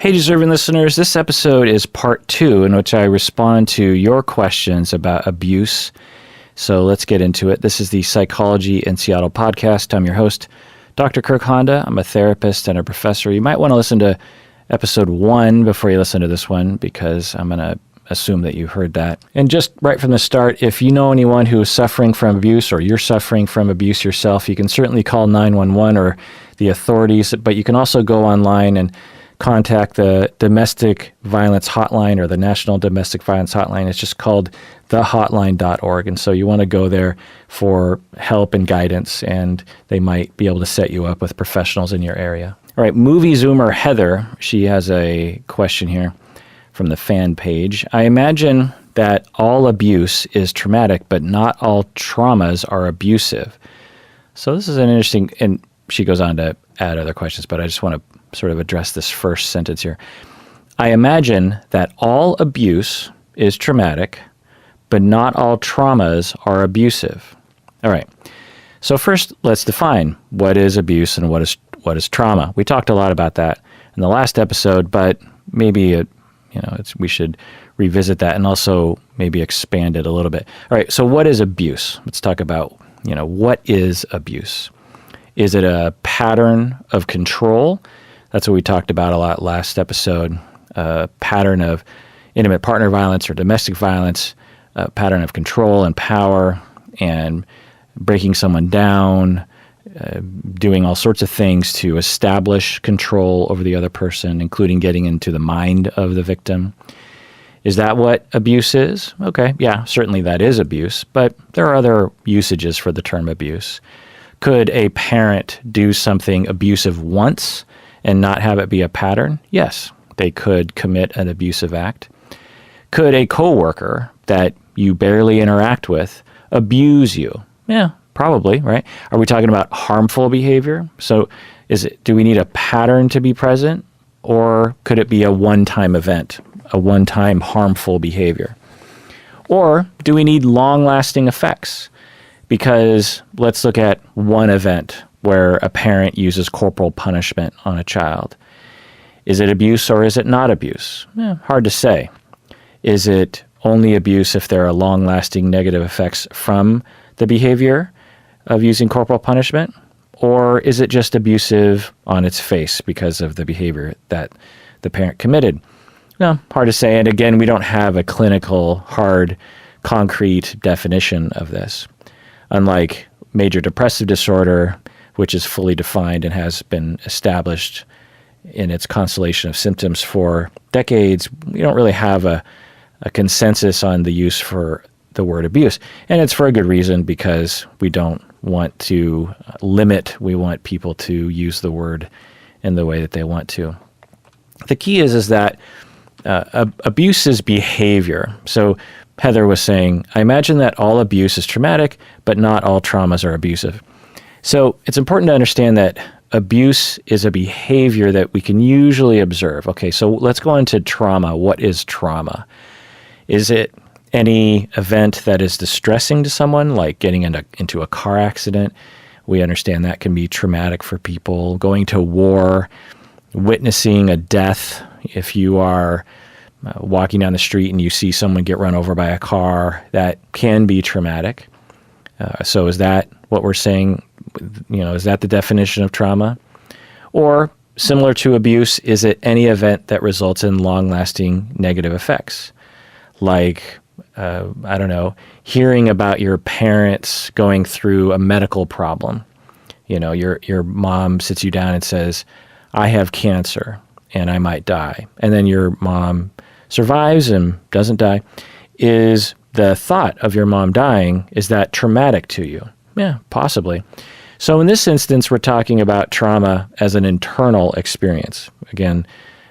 Hey, deserving listeners, this episode is part 2 in which I respond to your questions about abuse. So let's get into it. This is the Psychology in Seattle podcast. I'm your host, Dr. Kirk Honda. I'm a therapist and a professor. You might want to listen to episode 1 before you listen to this one because I'm going to assume that you heard that. And just right from the start, if you know anyone who is suffering from abuse or you're suffering from abuse yourself, you can certainly call 911 or the authorities, but you can also go online and contact the Domestic Violence Hotline or the National Domestic Violence Hotline. It's just called thehotline.org. And so you want to go there for help and guidance, and they might be able to set you up with professionals in your area. All right, Movie Zoomer Heather, she has a question here from the fan page. I imagine that all abuse is traumatic, but not all traumas are abusive. So this is an interesting, and she goes on to add other questions, but I just want to sort of address this first sentence here. I imagine that all abuse is traumatic, but not all traumas are abusive. All right. So first, let's define what is abuse and what is trauma. We talked a lot about that in the last episode, but maybe we should revisit that and also maybe expand it a little bit. All right. So what is abuse? Let's talk about what is abuse. Is it a pattern of control? That's what we talked about a lot last episode. A pattern of intimate partner violence or domestic violence, a pattern of control and power and breaking someone down, doing all sorts of things to establish control over the other person, including getting into the mind of the victim. Is that what abuse is? Okay, yeah, certainly that is abuse, but there are other usages for the term abuse. Could a parent do something abusive once and not have it be a pattern? Yes, they could commit an abusive act. Could a coworker that you barely interact with abuse you? Yeah, probably, right? Are we talking about harmful behavior? So do we need a pattern to be present, or could it be a one-time event, a one-time harmful behavior? Or do we need long-lasting effects? Because let's look at one event where a parent uses corporal punishment on a child. Is it abuse or is it not abuse? Hard to say. Is it only abuse if there are long-lasting negative effects from the behavior of using corporal punishment? Or is it just abusive on its face because of the behavior that the parent committed? Hard to say. And again, we don't have a clinical, hard, concrete definition of this. Unlike major depressive disorder, which is fully defined and has been established in its constellation of symptoms for decades, we don't really have a consensus on the use for the word abuse. And it's for a good reason, because we don't want to limit. We want people to use the word in the way that they want to. The key is that abuse is behavior. So Heather was saying, I imagine that all abuse is traumatic, but not all traumas are abusive. So it's important to understand that abuse is a behavior that we can usually observe. Okay, so let's go into trauma. What is trauma? Is it any event that is distressing to someone, like getting into a car accident? We understand that can be traumatic for people. Going to war, witnessing a death. If you are walking down the street and you see someone get run over by a car, that can be traumatic. So is that what we're saying? Is that the definition of trauma? Or similar to abuse, is it any event that results in long-lasting negative effects? Like, hearing about your parents going through a medical problem. Your mom sits you down and says, I have cancer and I might die. And then your mom survives and doesn't die. Is the thought of your mom dying, is that traumatic to you? Yeah, possibly. So in this instance, we're talking about trauma as an internal experience. Again,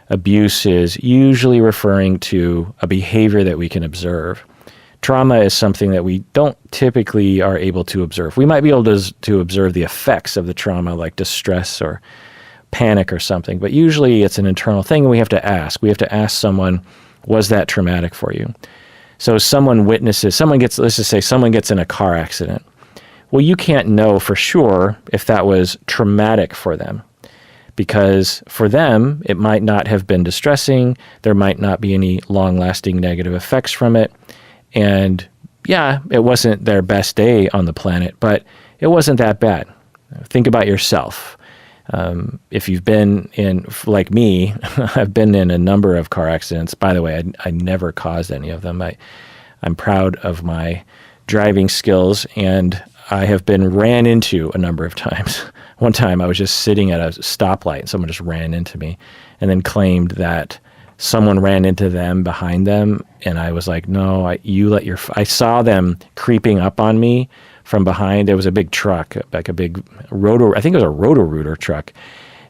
abuse is usually referring to a behavior that we can observe. Trauma is something that we don't typically are able to observe. We might be able to observe the effects of the trauma, like distress or panic or something, but usually it's an internal thing, and we have to ask. We have to ask someone, was that traumatic for you? So someone witnesses, let's just say someone gets in a car accident. Well, you can't know for sure if that was traumatic for them, because for them, it might not have been distressing. There might not be any long-lasting negative effects from it. And yeah, it wasn't their best day on the planet, but it wasn't that bad. Think about yourself. If you've been in, like me, I've been in a number of car accidents. By the way, I never caused any of them. I'm proud of my driving skills, and I have been ran into a number of times. One time I was just sitting at a stoplight and someone just ran into me and then claimed that someone ran into them behind them. And I was like, no, I saw them creeping up on me from behind. There was a big truck, like a big I think it was a Roto-Rooter truck.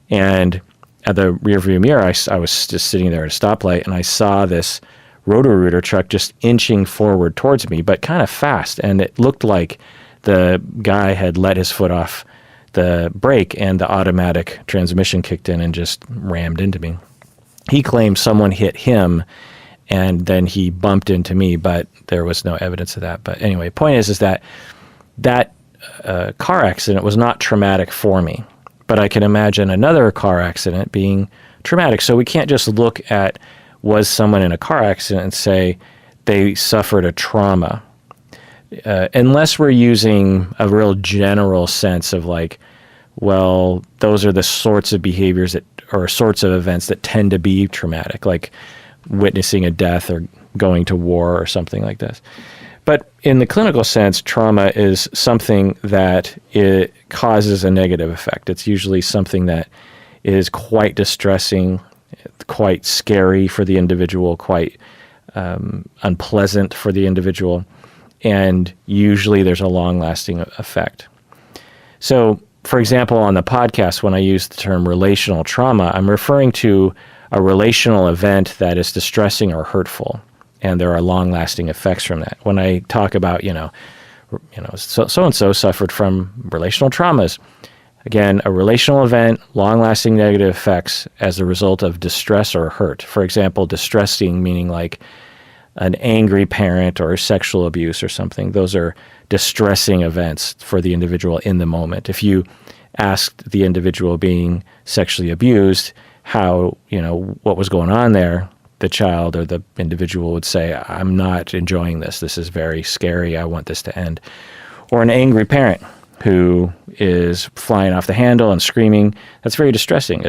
And at the rearview mirror, I was just sitting there at a stoplight, and I saw this Roto-Rooter truck just inching forward towards me, but kind of fast. And it looked like the guy had let his foot off the brake and the automatic transmission kicked in and just rammed into me. He claimed someone hit him and then he bumped into me, but there was no evidence of that. But anyway, point is that car accident was not traumatic for me, but I can imagine another car accident being traumatic. So we can't just look at was someone in a car accident and say they suffered a trauma. Unless we're using a real general sense of like, well, those are the sorts of behaviors that, or sorts of events that tend to be traumatic, like witnessing a death or going to war or something like this. But in the clinical sense, trauma is something that it causes a negative effect. It's usually something that is quite distressing, quite scary for the individual, quite unpleasant for the individual. And usually there's a long-lasting effect. So, for example, on the podcast, when I use the term relational trauma, I'm referring to a relational event that is distressing or hurtful, and there are long-lasting effects from that. When I talk about, so-and-so suffered from relational traumas, again, a relational event, long-lasting negative effects as a result of distress or hurt. For example, distressing meaning like an angry parent or sexual abuse or something. Those are distressing events for the individual in the moment. If you asked the individual being sexually abused how, what was going on there, the child or the individual would say, I'm not enjoying this. This is very scary. I want this to end. Or an angry parent who is flying off the handle and screaming. That's very distressing.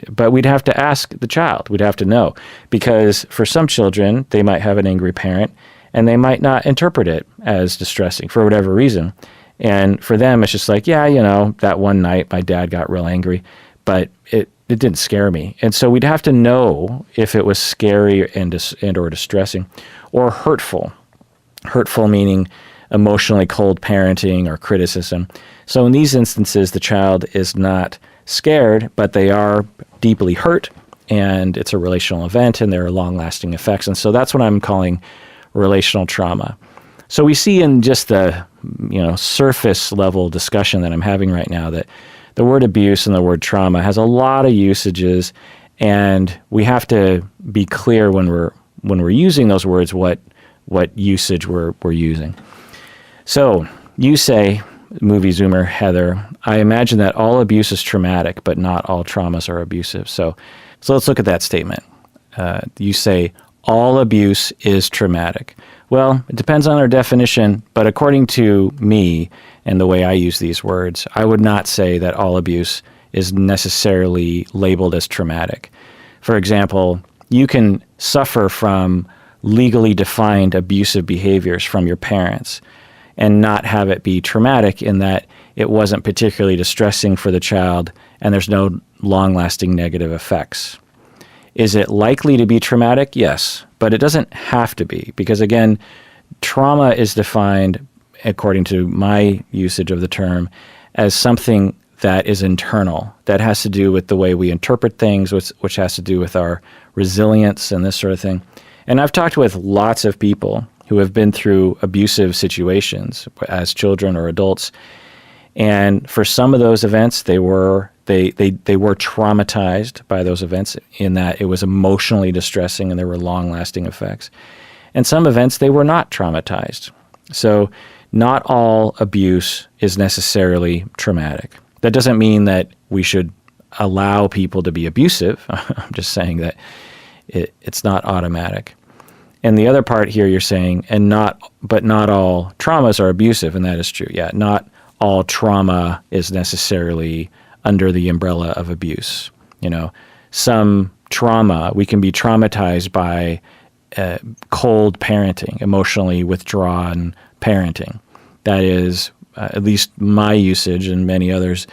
But we'd have to ask the child. We'd have to know. Because for some children, they might have an angry parent, and they might not interpret it as distressing for whatever reason. And for them, it's just like, that one night my dad got real angry, but it didn't scare me. And so we'd have to know if it was scary and or distressing or hurtful. Hurtful meaning emotionally cold parenting or criticism. So in these instances, the child is not scared, but they are deeply hurt, and it's a relational event, and there are long-lasting effects. And so that's what I'm calling relational trauma. So we see in just the surface level discussion that I'm having right now that the word abuse and the word trauma has a lot of usages, and we have to be clear when we're using those words what usage we're using. So you say, movie zoomer Heather, I imagine that all abuse is traumatic, but not all traumas are abusive. So let's look at that statement. You say all abuse is traumatic. Well, it depends on our definition, but according to me and the way I use these words, I would not say that all abuse is necessarily labeled as traumatic. For example, you can suffer from legally defined abusive behaviors from your parents and not have it be traumatic in that it wasn't particularly distressing for the child and there's no long-lasting negative effects. Is it likely to be traumatic? Yes, but it doesn't have to be, because again, trauma is defined, according to my usage of the term, as something that is internal, that has to do with the way we interpret things, which has to do with our resilience and this sort of thing. And I've talked with lots of people who have been through abusive situations as children or adults, and for some of those events, they were traumatized by those events in that it was emotionally distressing and there were long-lasting effects. And some events, they were not traumatized. So not all abuse is necessarily traumatic. That doesn't mean that we should allow people to be abusive. I'm just saying that it's not automatic. And the other part here, you're saying, but not all traumas are abusive, and that is true. Yeah, not all trauma is necessarily under the umbrella of abuse. Some trauma, we can be traumatized by cold parenting, emotionally withdrawn parenting. That is, at least my usage and many others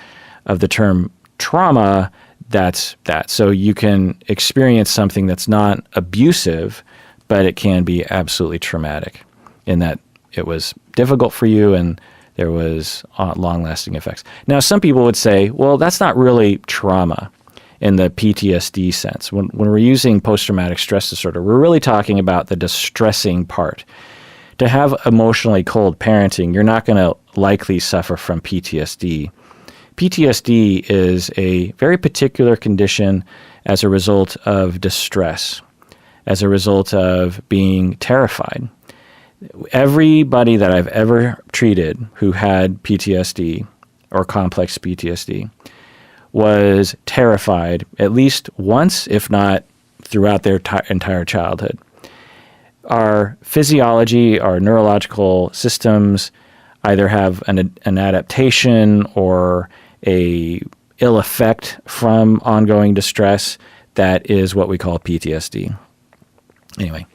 of the term trauma, that's that. So you can experience something that's not abusive, but it can be absolutely traumatic in that it was difficult for you and there was long-lasting effects. Now, some people would say, well, that's not really trauma in the PTSD sense. When we're using post-traumatic stress disorder, we're really talking about the distressing part. To have emotionally cold parenting, you're not going to likely suffer from PTSD. PTSD is a very particular condition as a result of distress, as a result of being terrified. Everybody that I've ever treated who had PTSD or complex PTSD was terrified at least once, if not throughout their entire childhood. Our physiology, our neurological systems either have an adaptation or a ill effect from ongoing distress that is what we call PTSD. Anyway,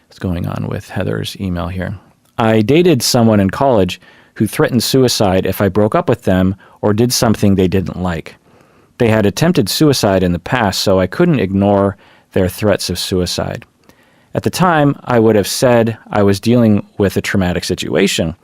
what's going on with Heather's email here? I dated someone in college who threatened suicide if I broke up with them or did something they didn't like. They had attempted suicide in the past, so I couldn't ignore their threats of suicide. At the time, I would have said I was dealing with a traumatic situation,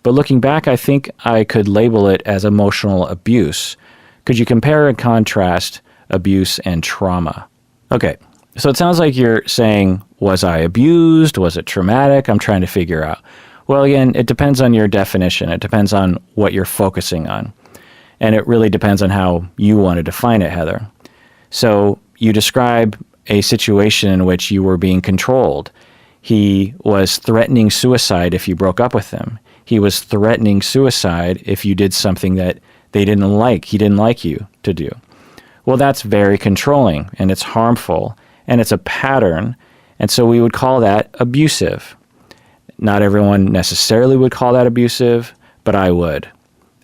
but looking back, I think I could label it as emotional abuse. Could you compare and contrast abuse and trauma? Okay, so it sounds like you're saying, was I abused? Was it traumatic? I'm trying to figure out. Well, again, it depends on your definition. It depends on what you're focusing on. And it really depends on how you want to define it, Heather. So you describe a situation in which you were being controlled. He was threatening suicide if you broke up with him. He was threatening suicide if you did something that they didn't like, he didn't like you to do. Well, that's very controlling, and it's harmful, and it's a pattern, and so we would call that abusive. Not everyone necessarily would call that abusive, but I would.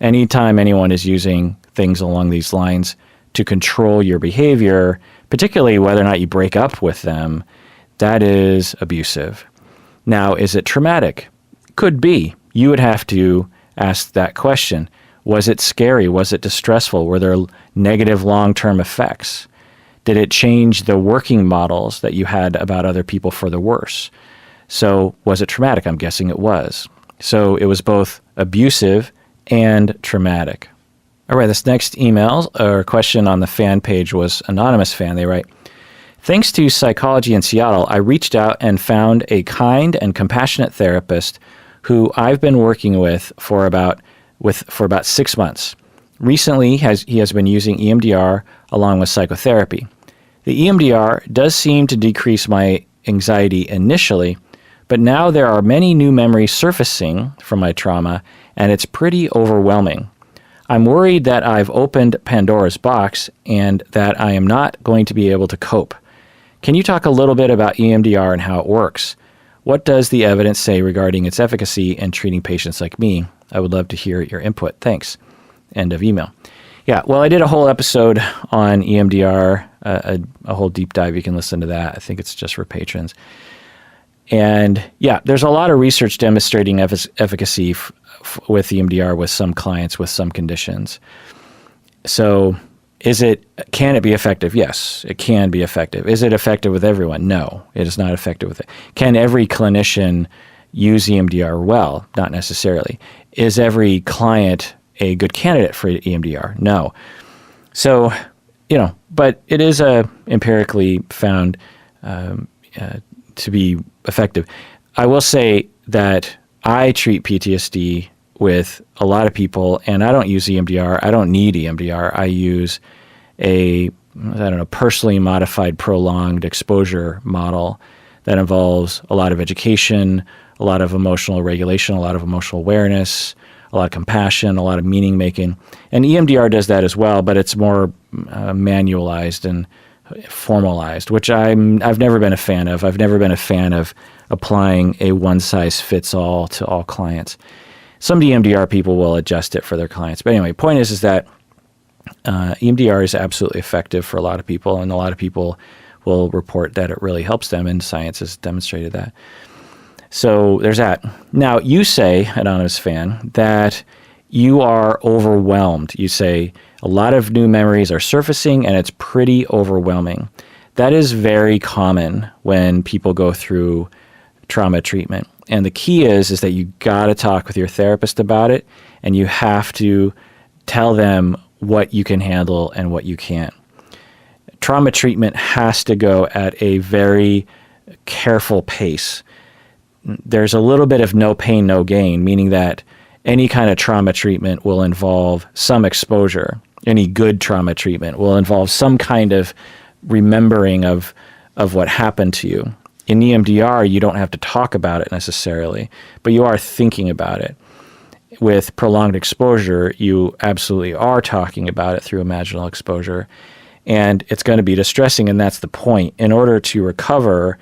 Anytime anyone is using things along these lines to control your behavior, particularly whether or not you break up with them, that is abusive. Now, is it traumatic? Could be. You would have to ask that question. Was it scary? Was it distressful? Were there negative long-term effects? Did it change the working models that you had about other people for the worse? So was it traumatic? I'm guessing it was. So it was both abusive and traumatic. All right, this next email or question on the fan page was Anonymous Fan. They write, thanks to Psychology in Seattle, I reached out and found a kind and compassionate therapist who I've been working with for about 6 months. Recently, he has been using EMDR along with psychotherapy. The EMDR does seem to decrease my anxiety initially, but now there are many new memories surfacing from my trauma, and it's pretty overwhelming. I'm worried that I've opened Pandora's box and that I am not going to be able to cope. Can you talk a little bit about EMDR and how it works? What does the evidence say regarding its efficacy in treating patients like me? I would love to hear your input. Thanks. End of email. Yeah, well, I did a whole episode on EMDR, a whole deep dive. You can listen to that. I think it's just for patrons. And yeah, there's a lot of research demonstrating efficacy with EMDR with some clients with some conditions. So can it be effective? Yes, it can be effective. Is it effective with everyone? No, it is not effective with it. Can every clinician use EMDR well? Not necessarily. Is every client a good candidate for EMDR? No. So, but it is empirically found to be effective. I will say that I treat PTSD with a lot of people, and I don't use EMDR. I don't need EMDR. I use a personally modified prolonged exposure model that involves a lot of education, a lot of emotional regulation, a lot of emotional awareness, a lot of compassion, a lot of meaning making. And EMDR does that as well, but it's more manualized and formalized, which I've never been a fan of. I've never been a fan of applying a one-size-fits-all to all clients. Some EMDR people will adjust it for their clients. But anyway, point is that EMDR is absolutely effective for a lot of people, and a lot of people will report that it really helps them, and science has demonstrated that. So there's that. Now, you say, Anonymous Fan, that you are overwhelmed. You say a lot of new memories are surfacing, and it's pretty overwhelming. That is very common when people go through trauma treatment. And the key is that you got to talk with your therapist about it, and you have to tell them what you can handle and what you can't. Trauma treatment has to go at a very careful pace. There's a little bit of no pain, no gain, meaning that any kind of trauma treatment will involve some exposure. Any good trauma treatment will involve some kind of remembering of what happened to you. In EMDR, you don't have to talk about it necessarily, but you are thinking about it. With prolonged exposure, you absolutely are talking about it through imaginal exposure, and it's going to be distressing, and that's the point. In order to recover,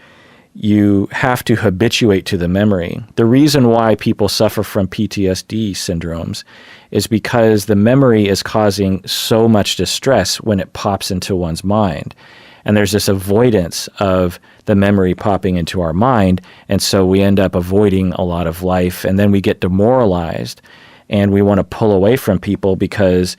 you have to habituate to the memory. The reason why people suffer from PTSD syndromes is because the memory is causing so much distress when it pops into one's mind. And there's this avoidance of the memory popping into our mind, and so we end up avoiding a lot of life, and then we get demoralized, and we want to pull away from people because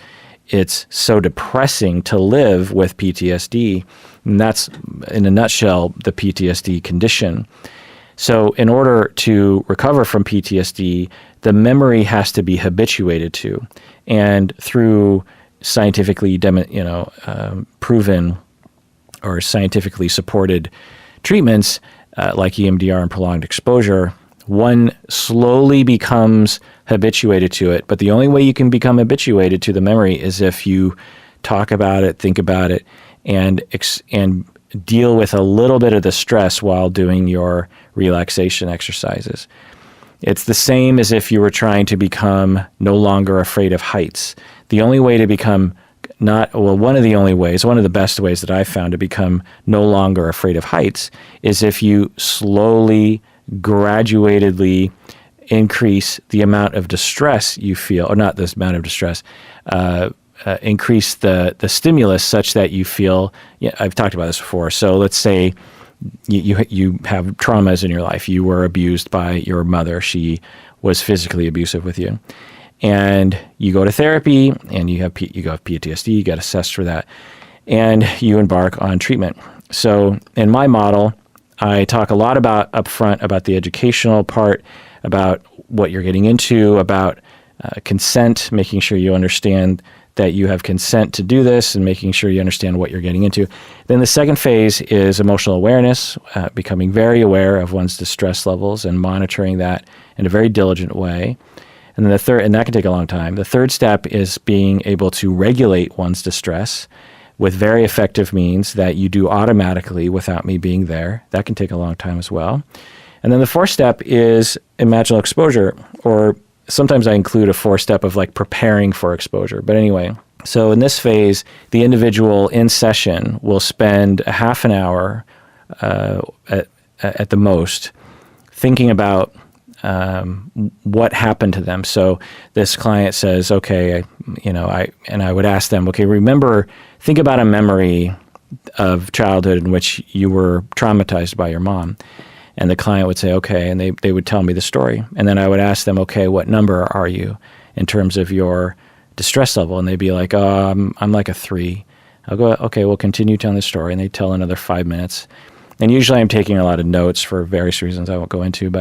it's so depressing to live with PTSD. And that's, in a nutshell, the PTSD condition. So in order to recover from PTSD, the memory has to be habituated to. And through scientifically proven or scientifically supported treatments like EMDR and prolonged exposure, one slowly becomes habituated to it. But the only way you can become habituated to the memory is if you talk about it, think about it, and deal with a little bit of the stress while doing your relaxation exercises. It's the same as if you were trying to become no longer afraid of heights. The only way to become one of the best ways that I've found to become no longer afraid of heights is if you slowly, graduatedly increase the amount of distress you feel, or not this amount of distress, increase the stimulus such that you feel, I've talked about this before. So let's say you have traumas in your life. You were abused by your mother. She was physically abusive with you. And you go to therapy, and you have PTSD, you get assessed for that, and you embark on treatment. So in my model, I talk a lot about upfront about the educational part, about what you're getting into, about consent, making sure you understand that you have consent to do this, and making sure you understand what you're getting into. Then the second phase is emotional awareness, becoming very aware of one's distress levels and monitoring that in a very diligent way. And then the third, and that can take a long time. The third step is being able to regulate one's distress with very effective means that you do automatically without me being there. That can take a long time as well. And then the fourth step is imaginal exposure, or sometimes I include a fourth step of like preparing for exposure. But anyway, so in this phase, the individual in session will spend a half an hour at the most thinking about what happened to them. So this client says, okay, I would ask them, okay, think about a memory of childhood in which you were traumatized by your mom. And the client would say, okay, and they would tell me the story. And then I would ask them, okay, what number are you in terms of your distress level? And they'd be like, oh, I'm like a 3. I'll go, okay, we'll continue telling the story. And they tell another 5 minutes. And usually I'm taking a lot of notes for various reasons I won't go into,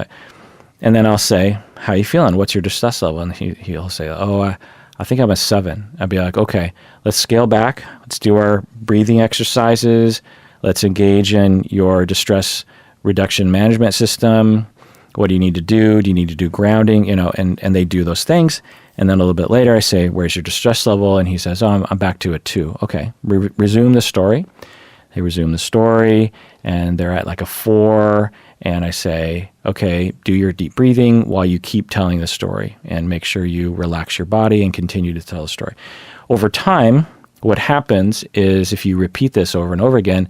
and then I'll say, how are you feeling? What's your distress level? And he'll say, I think I'm a 7. I'd be like, okay, let's scale back. Let's do our breathing exercises. Let's engage in your distress reduction management system. What do you need to do? Do you need to do grounding? And they do those things. And then a little bit later, I say, where's your distress level? And he says, I'm back to a 2. Okay, resume the story. They resume the story, and they're at like a 4, and I say, okay, do your deep breathing while you keep telling the story, and make sure you relax your body and continue to tell the story. Over time, what happens is if you repeat this over and over again,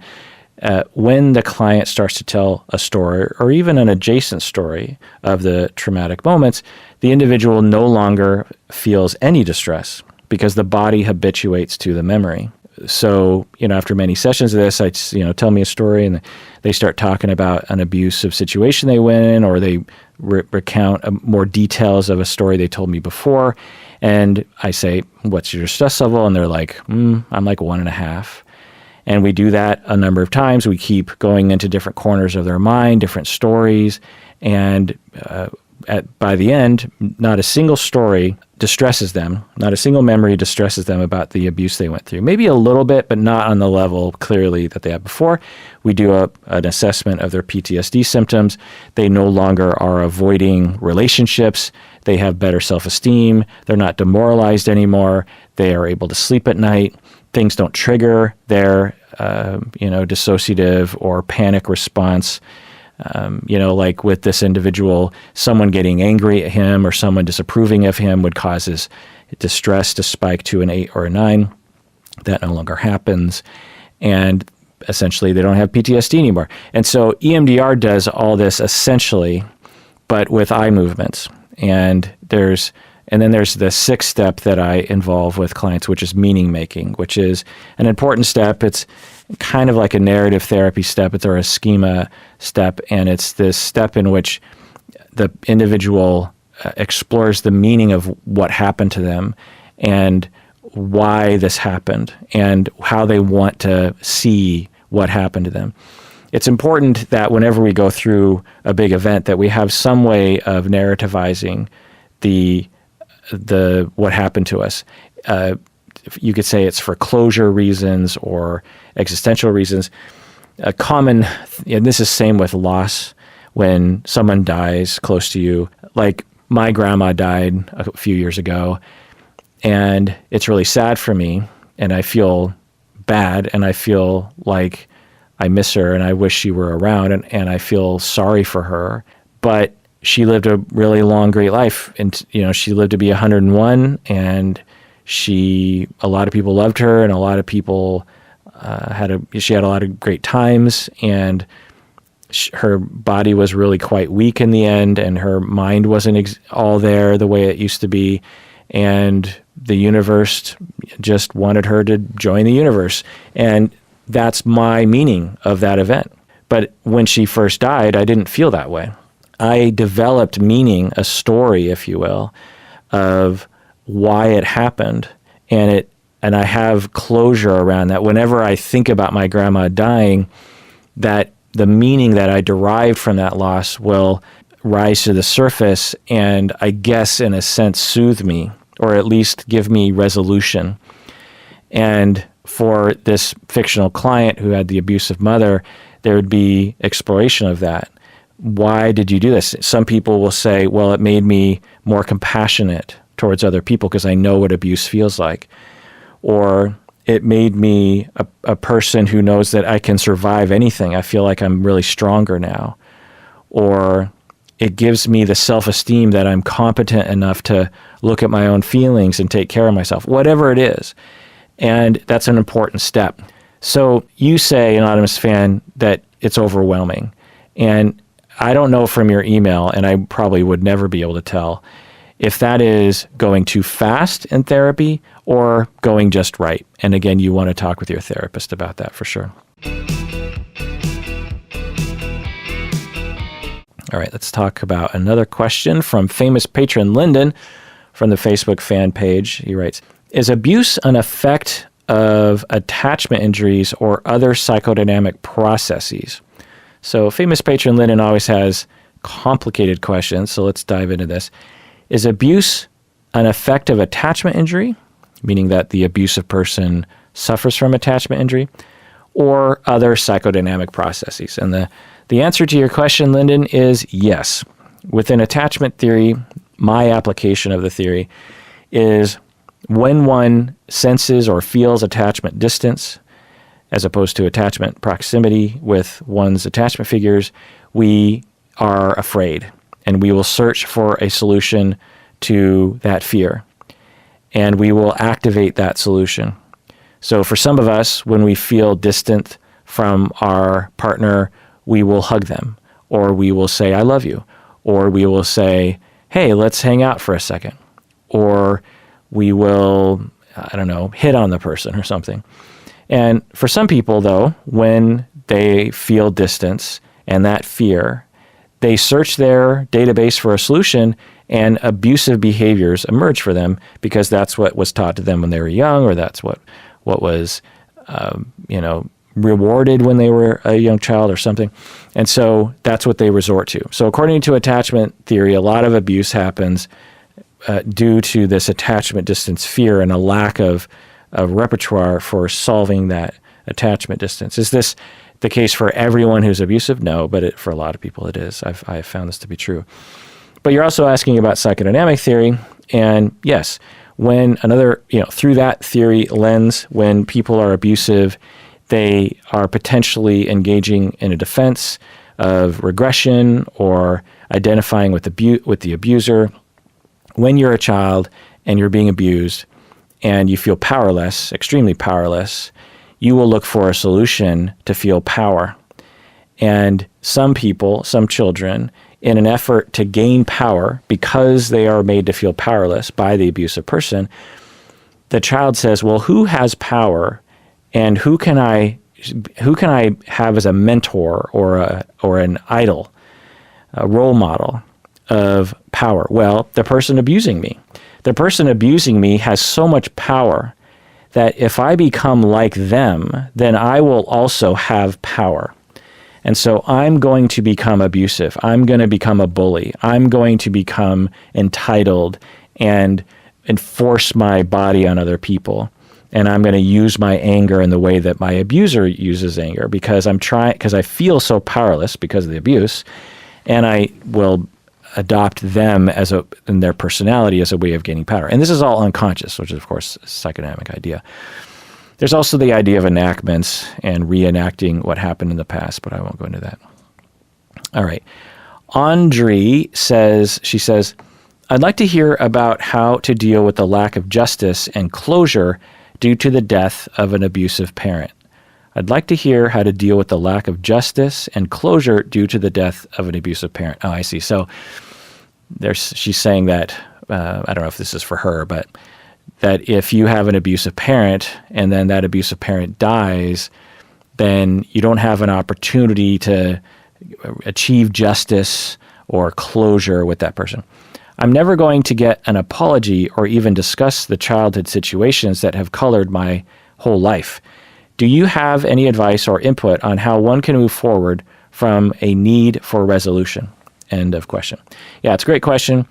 when the client starts to tell a story or even an adjacent story of the traumatic moments, the individual no longer feels any distress because the body habituates to the memory. So, after many sessions of this, I tell me a story, and they start talking about an abusive situation they went in, or they recount more details of a story they told me before. And I say, what's your stress level? And they're like, I'm like 1.5. And we do that a number of times. We keep going into different corners of their mind, different stories. And by the end, not a single story distresses them. Not a single memory distresses them about the abuse they went through. Maybe a little bit, but not on the level clearly that they had before. We do an assessment of their PTSD symptoms. They no longer are avoiding relationships. They have better self-esteem. They're not demoralized anymore. They are able to sleep at night. Things don't trigger their, dissociative or panic response. Like with this individual, someone getting angry at him or someone disapproving of him would cause his distress to spike to an 8 or a 9. That no longer happens. And essentially, they don't have PTSD anymore. And so EMDR does all this essentially, but with eye movements. And then there's the 6th step that I involve with clients, which is meaning making, which is an important step. It's kind of like a narrative therapy step, or a schema step, and it's this step in which the individual explores the meaning of what happened to them and why this happened and how they want to see what happened to them. It's important that whenever we go through a big event that we have some way of narrativizing the what happened to us. You could say it's for closure reasons or existential reasons. A common, and this is same with loss, when someone dies close to you. Like my grandma died a few years ago, and it's really sad for me, and I feel bad, and I feel like I miss her, and I wish she were around, and I feel sorry for her. But she lived a really long, great life, and she lived to be 101, and a lot of people loved her, and a lot of people she had a lot of great times, and her body was really quite weak in the end, and her mind wasn't all there the way it used to be, and the universe just wanted her to join the universe, and that's my meaning of that event. But when she first died, I didn't feel that way. I developed meaning, a story, if you will, of why it happened, and I have closure around that. Whenever I think about my grandma dying, that the meaning that I derived from that loss will rise to the surface and, I guess, in a sense, soothe me, or at least give me resolution. And for this fictional client who had the abusive mother, there would be exploration of that. Why did you do this? Some people will say, well, it made me more compassionate towards other people because I know what abuse feels like. Or it made me a person who knows that I can survive anything. I feel like I'm really stronger now. Or it gives me the self-esteem that I'm competent enough to look at my own feelings and take care of myself, whatever it is. And that's an important step. So you say, Anonymous Fan, that it's overwhelming. And I don't know from your email, and I probably would never be able to tell, if that is going too fast in therapy or going just right. And again, you want to talk with your therapist about that for sure. All right, let's talk about another question from famous patron Lyndon from the Facebook fan page. He writes, is abuse an effect of attachment injuries or other psychodynamic processes? So famous patron Lyndon always has complicated questions, so let's dive into this. Is abuse an effect of attachment injury, meaning that the abusive person suffers from attachment injury, or other psychodynamic processes? And the answer to your question, Lyndon, is yes. Within attachment theory, my application of the theory is when one senses or feels attachment distance, as opposed to attachment proximity with one's attachment figures, we are afraid, and we will search for a solution to that fear, and we will activate that solution. So for some of us, when we feel distant from our partner, we will hug them, or we will say, I love you, or we will say, hey, let's hang out for a second, or we will, hit on the person or something. And for some people, though, when they feel distance and that fear, they search their database for a solution, and abusive behaviors emerge for them because that's what was taught to them when they were young, or that's what was, rewarded when they were a young child or something. And so that's what they resort to. So according to attachment theory, a lot of abuse happens due to this attachment distance fear and a lack of repertoire for solving that attachment distance. Is this the case for everyone who's abusive? No, but for a lot of people it is. I've found this to be true. But you're also asking about psychodynamic theory, and yes, when through that theory lens, when people are abusive, they are potentially engaging in a defense of regression or identifying with the abuser. When you're a child and you're being abused and you feel powerless, extremely powerless, you will look for a solution to feel power. And some people, some children, in an effort to gain power because they are made to feel powerless by the abusive person, the child says, well, who has power, and who can I have as a mentor or an idol, a role model of power? Well, the person abusing me. The person abusing me has so much power that if I become like them, then I will also have power. And so I'm going to become abusive. I'm going to become a bully. I'm going to become entitled and enforce my body on other people. And I'm going to use my anger in the way that my abuser uses anger because I feel so powerless because of the abuse, and I will adopt them in their personality as a way of gaining power. And this is all unconscious, which is, of course, a psychodynamic idea. There's also the idea of enactments and reenacting what happened in the past, but I won't go into that. All right. Andri says, I'd like to hear about how to deal with the lack of justice and closure due to the death of an abusive parent. I'd like to hear how to deal with the lack of justice and closure due to the death of an abusive parent. Oh, I see. So she's saying that, I don't know if this is for her, but that if you have an abusive parent and then that abusive parent dies, then you don't have an opportunity to achieve justice or closure with that person. I'm never going to get an apology or even discuss the childhood situations that have colored my whole life. Do you have any advice or input on how one can move forward from a need for resolution? End of question. Yeah, it's a great question.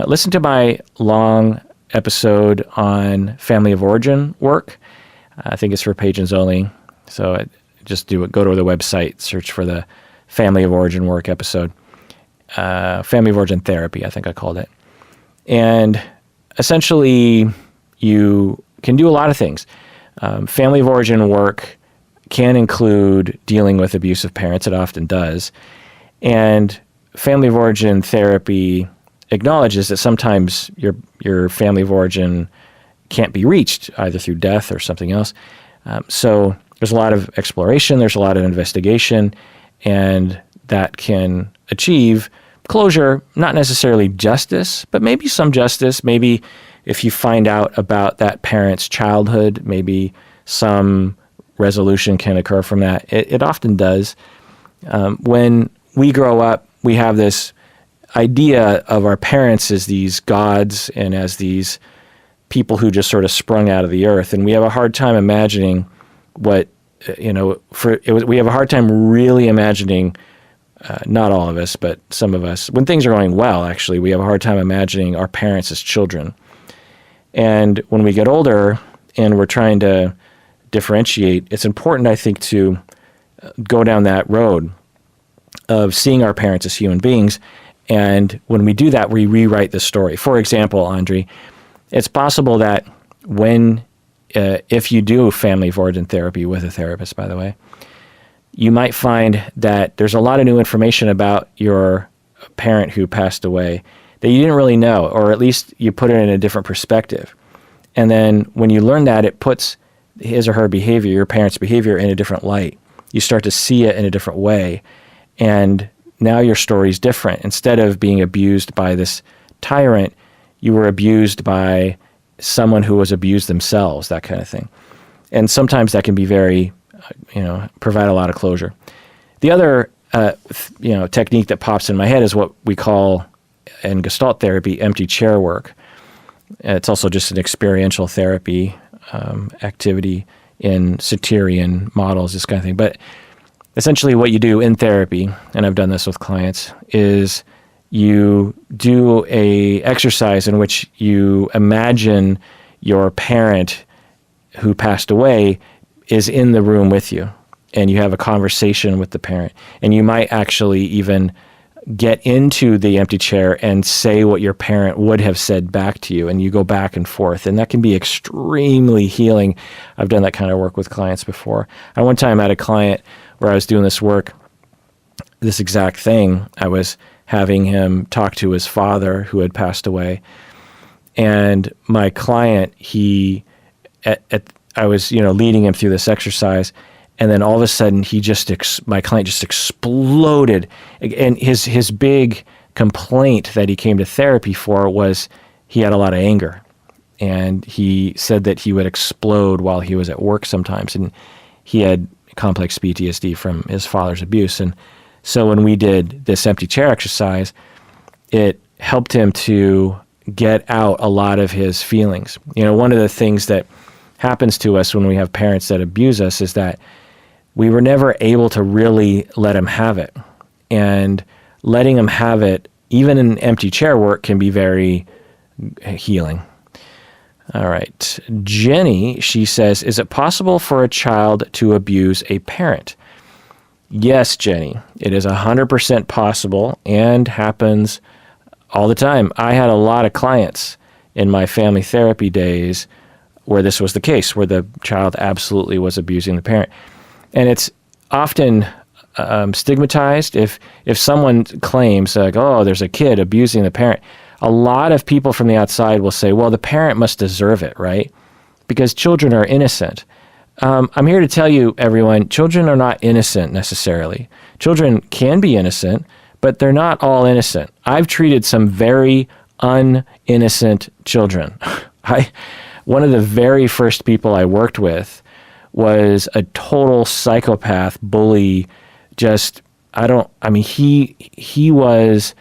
Listen to my long episode on family of origin work. I think it's for patrons only. So just go to the website, search for the family of origin work episode. Family of origin therapy, I think I called it. And essentially, you can do a lot of things. Family of origin work can include dealing with abusive parents. It often does. And family of origin therapy acknowledges that sometimes your family of origin can't be reached either through death or something else. So there's a lot of exploration, there's a lot of investigation, and that can achieve closure, not necessarily justice, but maybe some justice. Maybe if you find out about that parent's childhood, maybe some resolution can occur from that. It often does. When we grow up, we have this idea of our parents as these gods and as these people who just sort of sprung out of the earth. And we have a hard time imagining we have a hard time really imagining, not all of us, but some of us, when things are going well, actually, we have a hard time imagining our parents as children. And when we get older and we're trying to differentiate, it's important, I think, to go down that road of seeing our parents as human beings. And when we do that, we rewrite the story. For example, Andre, it's possible that when if you do family of origin therapy with a therapist, by the way, you might find that there's a lot of new information about your parent who passed away that you didn't really know, or at least you put it in a different perspective. And then when you learn that, it puts his or her behavior, your parent's behavior, in a different light. You start to see it in a different way. And now your story's different. Instead of being abused by this tyrant, you were abused by someone who was abused themselves, that kind of thing. And sometimes that can be very, provide a lot of closure. The other, technique that pops in my head is what we call in Gestalt therapy, empty chair work. It's also just an experiential therapy activity in Satyrian models, this kind of thing. But essentially what you do in therapy, and I've done this with clients, is you do a exercise in which you imagine your parent who passed away is in the room with you, and you have a conversation with the parent. And you might actually even get into the empty chair and say what your parent would have said back to you, and you go back and forth. And that can be extremely healing. I've done that kind of work with clients before. I one time had a client where I was doing this work, this exact thing. I was having him talk to his father who had passed away. And my client, I was, leading him through this exercise. And then all of a sudden, my client just exploded. And his big complaint that he came to therapy for was he had a lot of anger. And he said that he would explode while he was at work sometimes. And he had complex PTSD from his father's abuse. And so when we did this empty chair exercise, it helped him to get out a lot of his feelings. One of the things that happens to us when we have parents that abuse us is that we were never able to really let them have it. And letting them have it, even in empty chair work, can be very healing. All right. Jenny, she says, is it possible for a child to abuse a parent? Yes, Jenny, it is 100% possible and happens all the time. I had a lot of clients in my family therapy days where this was the case, where the child absolutely was abusing the parent. And it's often stigmatized. If someone claims, like, oh, there's a kid abusing the parent, a lot of people from the outside will say, well, the parent must deserve it, right? Because children are innocent. I'm here to tell you, everyone, children are not innocent necessarily. Children can be innocent, but they're not all innocent. I've treated some very uninnocent children. One of the very first people I worked with was a total psychopath, bully, he was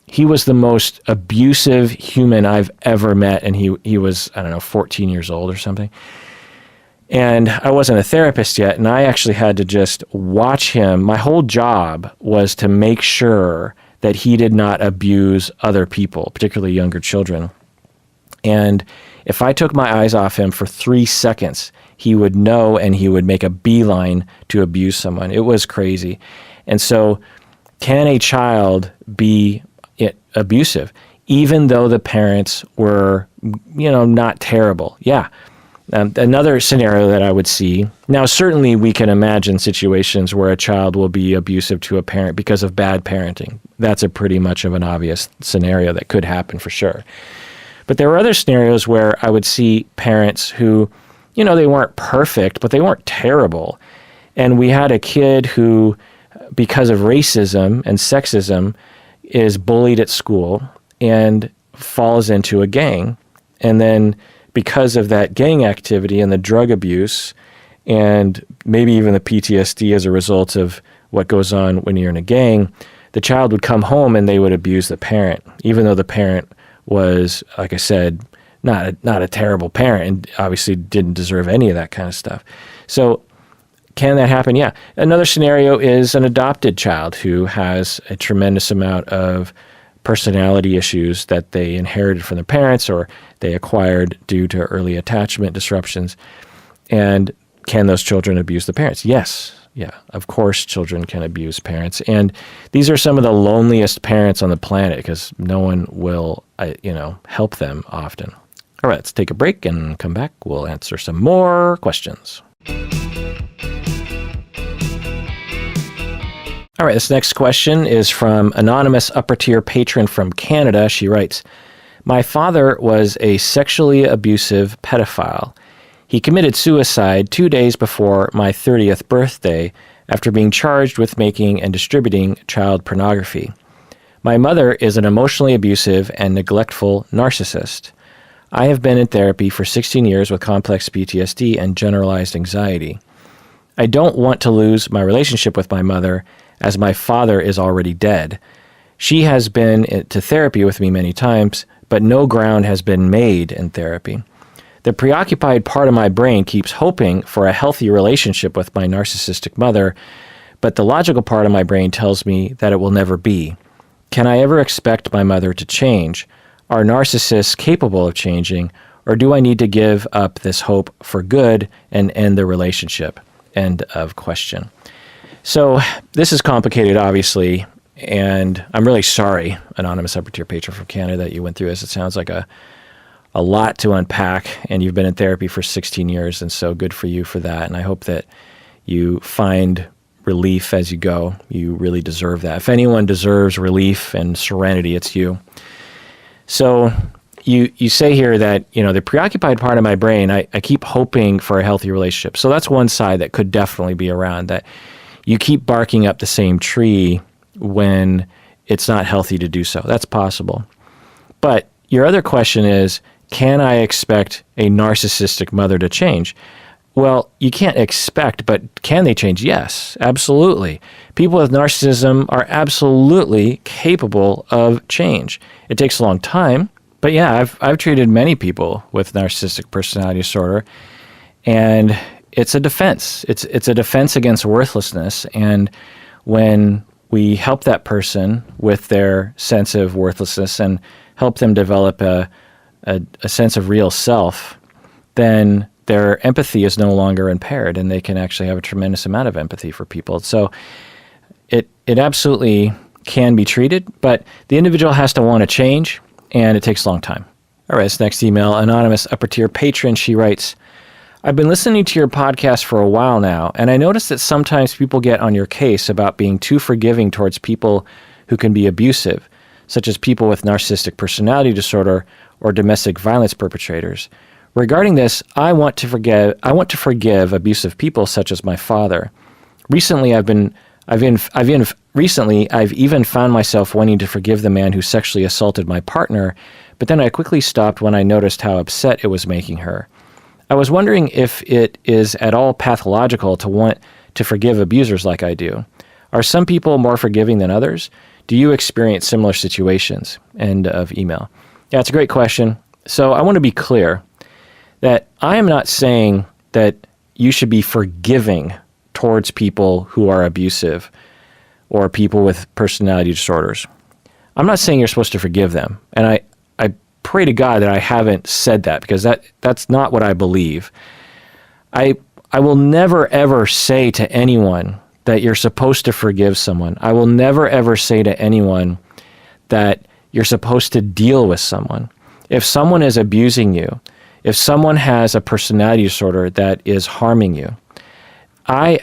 the most abusive human I've ever met, and he was, 14 years old or something. And I wasn't a therapist yet, and I actually had to just watch him. My whole job was to make sure that he did not abuse other people, particularly younger children. And if I took my eyes off him for 3 seconds, he would know, and he would make a beeline to abuse someone. It was crazy. And so can a child be abusive, even though the parents were, not terrible? Yeah. Another scenario that I would see, now certainly we can imagine situations where a child will be abusive to a parent because of bad parenting. That's a pretty much of an obvious scenario that could happen for sure. But there were other scenarios where I would see parents who, they weren't perfect, but they weren't terrible. And we had a kid who, because of racism and sexism, is bullied at school and falls into a gang. And then because of that gang activity and the drug abuse, and maybe even the PTSD as a result of what goes on when you're in a gang, the child would come home and they would abuse the parent, even though the parent was, like I said, not a terrible parent and obviously didn't deserve any of that kind of stuff. So can that happen? Yeah. Another scenario is an adopted child who has a tremendous amount of personality issues that they inherited from their parents or they acquired due to early attachment disruptions. And can those children abuse the parents? Yes. Yeah, of course children can abuse parents. And these are some of the loneliest parents on the planet because no one will, help them often. All right, let's take a break and come back. We'll answer some more questions. All right, this next question is from anonymous upper tier patron from Canada. She writes, my father was a sexually abusive pedophile. He committed suicide 2 days before my 30th birthday after being charged with making and distributing child pornography. My mother is an emotionally abusive and neglectful narcissist. I have been in therapy for 16 years with complex PTSD and generalized anxiety. I don't want to lose my relationship with my mother as my father is already dead. She has been to therapy with me many times, but no ground has been made in therapy. The preoccupied part of my brain keeps hoping for a healthy relationship with my narcissistic mother, but the logical part of my brain tells me that it will never be. Can I ever expect my mother to change? Are narcissists capable of changing, or do I need to give up this hope for good and end the relationship? End of question. So this is complicated, obviously, and I'm really sorry, anonymous upper tier patron from Canada, that you went through this. It sounds like a lot to unpack, and you've been in therapy for 16 years, and so good for you for that. And I hope that you find relief as you go. You really deserve that. If anyone deserves relief and serenity, it's you. So you say here that, the preoccupied part of my brain, I keep hoping for a healthy relationship. So that's one side that could definitely be around, that you keep barking up the same tree when it's not healthy to do so. That's possible. But your other question is, can I expect a narcissistic mother to change? Well, you can't expect, but can they change? Yes, absolutely. People with narcissism are absolutely capable of change. It takes a long time, but yeah, I've treated many people with narcissistic personality disorder, and it's a defense. It's a defense against worthlessness. And when we help that person with their sense of worthlessness and help them develop a sense of real self, then their empathy is no longer impaired, and they can actually have a tremendous amount of empathy for people. So it absolutely can be treated, but the individual has to want to change, and it takes a long time. All right, this next email, anonymous upper tier patron, she writes, I've been listening to your podcast for a while now, and I notice that sometimes people get on your case about being too forgiving towards people who can be abusive, such as people with narcissistic personality disorder or domestic violence perpetrators. Regarding this, I want to forgive abusive people such as my father. Recently, I've even found myself wanting to forgive the man who sexually assaulted my partner, but then I quickly stopped when I noticed how upset it was making her. I was wondering if it is at all pathological to want to forgive abusers like I do. Are some people more forgiving than others? Do you experience similar situations? End of email. Yeah, it's a great question. So I want to be clear that I am not saying that you should be forgiving towards people who are abusive or people with personality disorders. I'm not saying you're supposed to forgive them. And I pray to God that I haven't said that, because that's not what I believe. I will never, ever say to anyone that you're supposed to forgive someone. I will never, ever say to anyone that you're supposed to deal with someone. If someone is abusing you, if someone has a personality disorder that is harming you, I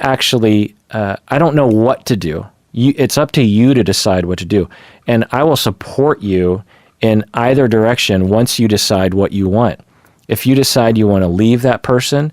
don't know what to do. It's up to you to decide what to do. And I will support you in either direction once you decide what you want. If you decide you want to leave that person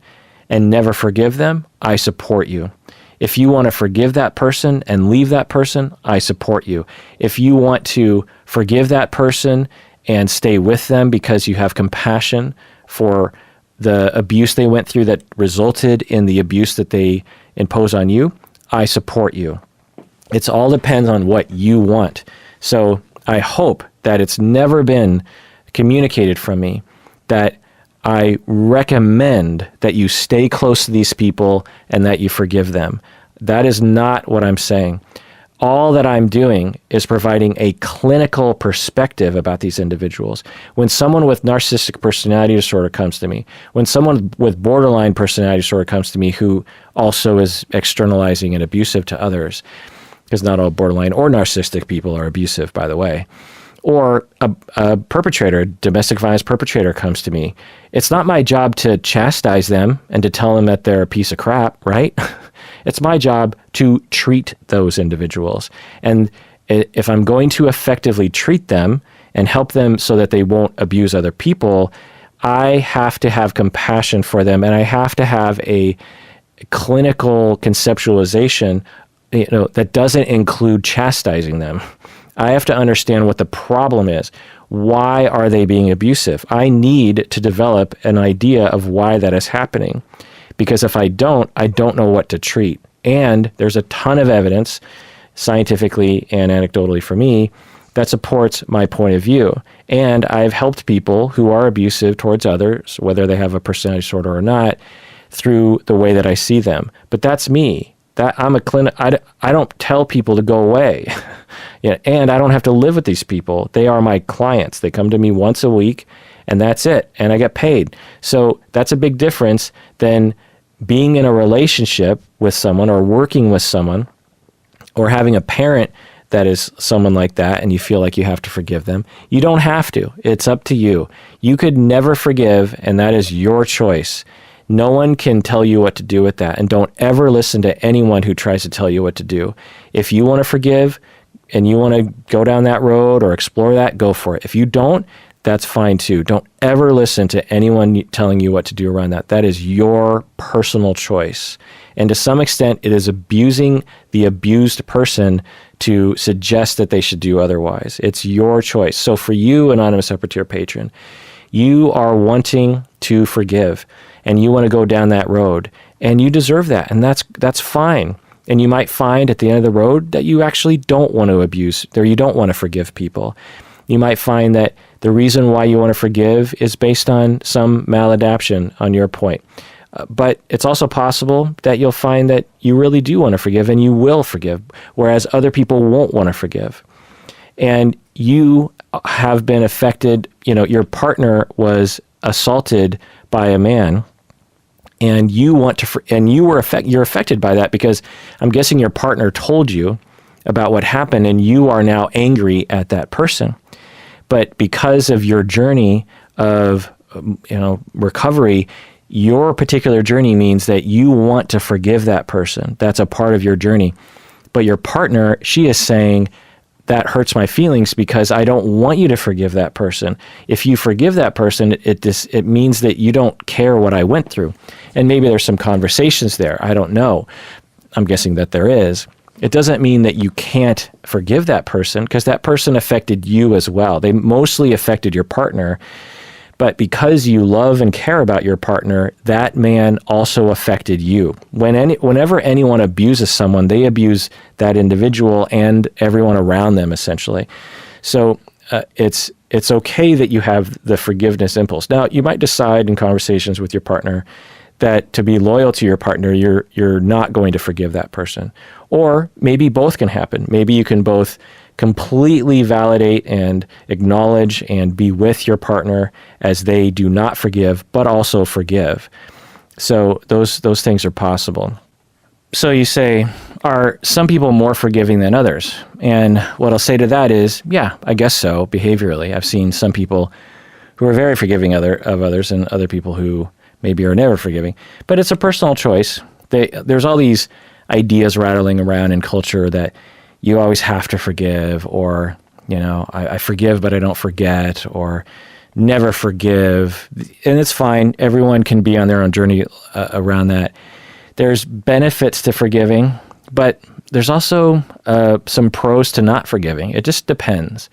and never forgive them, I support you. If you want to forgive that person and leave that person, I support you. If you want to forgive that person and stay with them because you have compassion for the abuse they went through that resulted in the abuse that they impose on you, I support you. It all depends on what you want. So I hope that it's never been communicated from me that I recommend that you stay close to these people and that you forgive them. That is not what I'm saying. All that I'm doing is providing a clinical perspective about these individuals. When someone with narcissistic personality disorder comes to me, when someone with borderline personality disorder comes to me who also is externalizing and abusive to others, because not all borderline or narcissistic people are abusive, by the way, Or a perpetrator, a domestic violence perpetrator comes to me. It's not my job to chastise them and to tell them that they're a piece of crap, right? It's my job to treat those individuals. And if I'm going to effectively treat them and help them so that they won't abuse other people, I have to have compassion for them, and I have to have a clinical conceptualization, that doesn't include chastising them. I have to understand what the problem is. Why are they being abusive? I need to develop an idea of why that is happening. Because if I don't know what to treat. And there's a ton of evidence, scientifically and anecdotally for me, that supports my point of view. And I've helped people who are abusive towards others, whether they have a personality disorder or not, through the way that I see them. But that's me. I'm a clinic. I don't tell people to go away. And I don't have to live with these people. They are my clients. They come to me once a week, and that's it. And I get paid. So that's a big difference than being in a relationship with someone or working with someone or having a parent that is someone like that and you feel like you have to forgive them. You don't have to. It's up to you. You could never forgive, and that is your choice. No one can tell you what to do with that, and don't ever listen to anyone who tries to tell you what to do. If you want to forgive and you want to go down that road or explore that, go for it. If you don't, that's fine too. Don't ever listen to anyone telling you what to do around that. That is your personal choice. And to some extent, it is abusing the abused person to suggest that they should do otherwise. It's your choice. So for you, Anonymous Upper Tier Patron, you are wanting to forgive and you want to go down that road, and you deserve that, and that's fine. And you might find at the end of the road that you actually don't want to abuse, or you don't want to forgive people. You might find that the reason why you want to forgive is based on some maladaptation on your point. But it's also possible that you'll find that you really do want to forgive and you will forgive, whereas other people won't want to forgive. And you have been affected, your partner was assaulted by a man, and you're affected by that because I'm guessing your partner told you about what happened and you are now angry at that person. But because of your journey of, recovery, your particular journey means that you want to forgive that person. That's a part of your journey. But your partner, she is saying, that hurts my feelings because I don't want you to forgive that person. If you forgive that person, it means that you don't care what I went through. And maybe there's some conversations there. I don't know. I'm guessing that there is. It doesn't mean that you can't forgive that person because that person affected you as well. They mostly affected your partner. But because you love and care about your partner, that man also affected you. Whenever anyone abuses someone, they abuse that individual and everyone around them, essentially. So it's okay that you have the forgiveness impulse. Now, you might decide in conversations with your partner that to be loyal to your partner, you're not going to forgive that person. Or maybe both can happen. Maybe you can both completely validate and acknowledge and be with your partner as they do not forgive, but also forgive. So those things are possible. So you say, are some people more forgiving than others? And what I'll say to that is, yeah, I guess so, behaviorally. I've seen some people who are very forgiving of others and other people who maybe are never forgiving. But it's a personal choice. There's all these ideas rattling around in culture that you always have to forgive, or, I forgive, but I don't forget, or never forgive. And it's fine. Everyone can be on their own journey around that. There's benefits to forgiving, but there's also some pros to not forgiving. It just depends.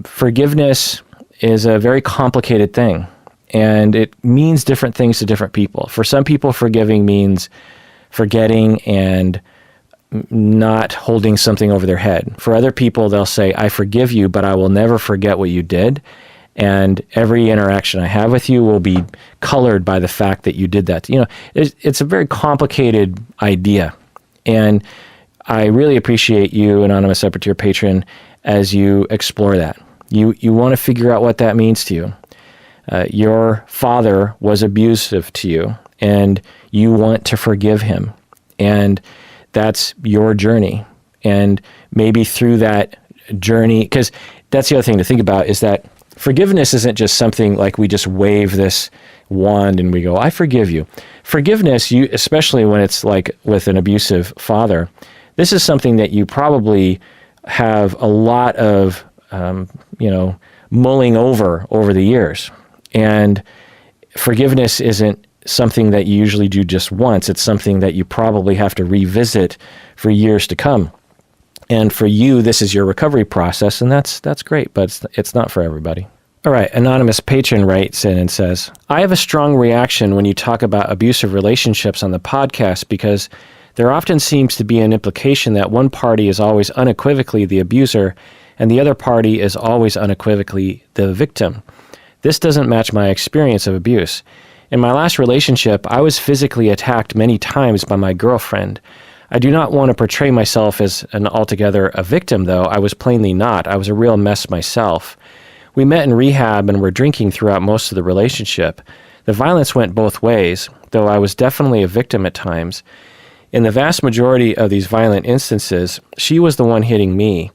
Forgiveness is a very complicated thing, and it means different things to different people. For some people, forgiving means forgetting and not holding something over their head. For other people, they'll say, I forgive you, but I will never forget what you did. And every interaction I have with you will be colored by the fact that you did that. It's a very complicated idea. And I really appreciate you, Anonymous Upper Tier Patron, as you explore that. You want to figure out what that means to you. Your father was abusive to you, and you want to forgive him. And that's your journey. And maybe through that journey, because that's the other thing to think about, is that forgiveness isn't just something like we just wave this wand and we go, I forgive you. Forgiveness, especially when it's like with an abusive father, this is something that you probably have a lot of, mulling over the years. And forgiveness isn't something that you usually do just once. It's something that you probably have to revisit for years to come. And for you, this is your recovery process, and that's great, but it's not for everybody. All right, anonymous patron writes in and says, I have a strong reaction when you talk about abusive relationships on the podcast because there often seems to be an implication that one party is always unequivocally the abuser and the other party is always unequivocally the victim. This doesn't match my experience of abuse. In my last relationship, I was physically attacked many times by my girlfriend. I do not want to portray myself as altogether a victim, though. I was plainly not. I was a real mess myself. We met in rehab and were drinking throughout most of the relationship. The violence went both ways, though I was definitely a victim at times. In the vast majority of these violent instances, she was the one hitting me.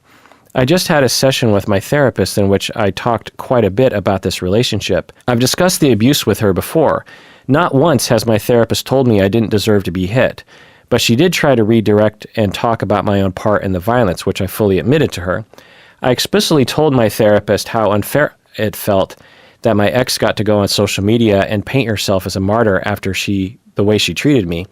I just had a session with my therapist in which I talked quite a bit about this relationship. I've discussed the abuse with her before. Not once has my therapist told me I didn't deserve to be hit, but she did try to redirect and talk about my own part in the violence, which I fully admitted to her. I explicitly told my therapist how unfair it felt that my ex got to go on social media and paint herself as a martyr after the way she treated me.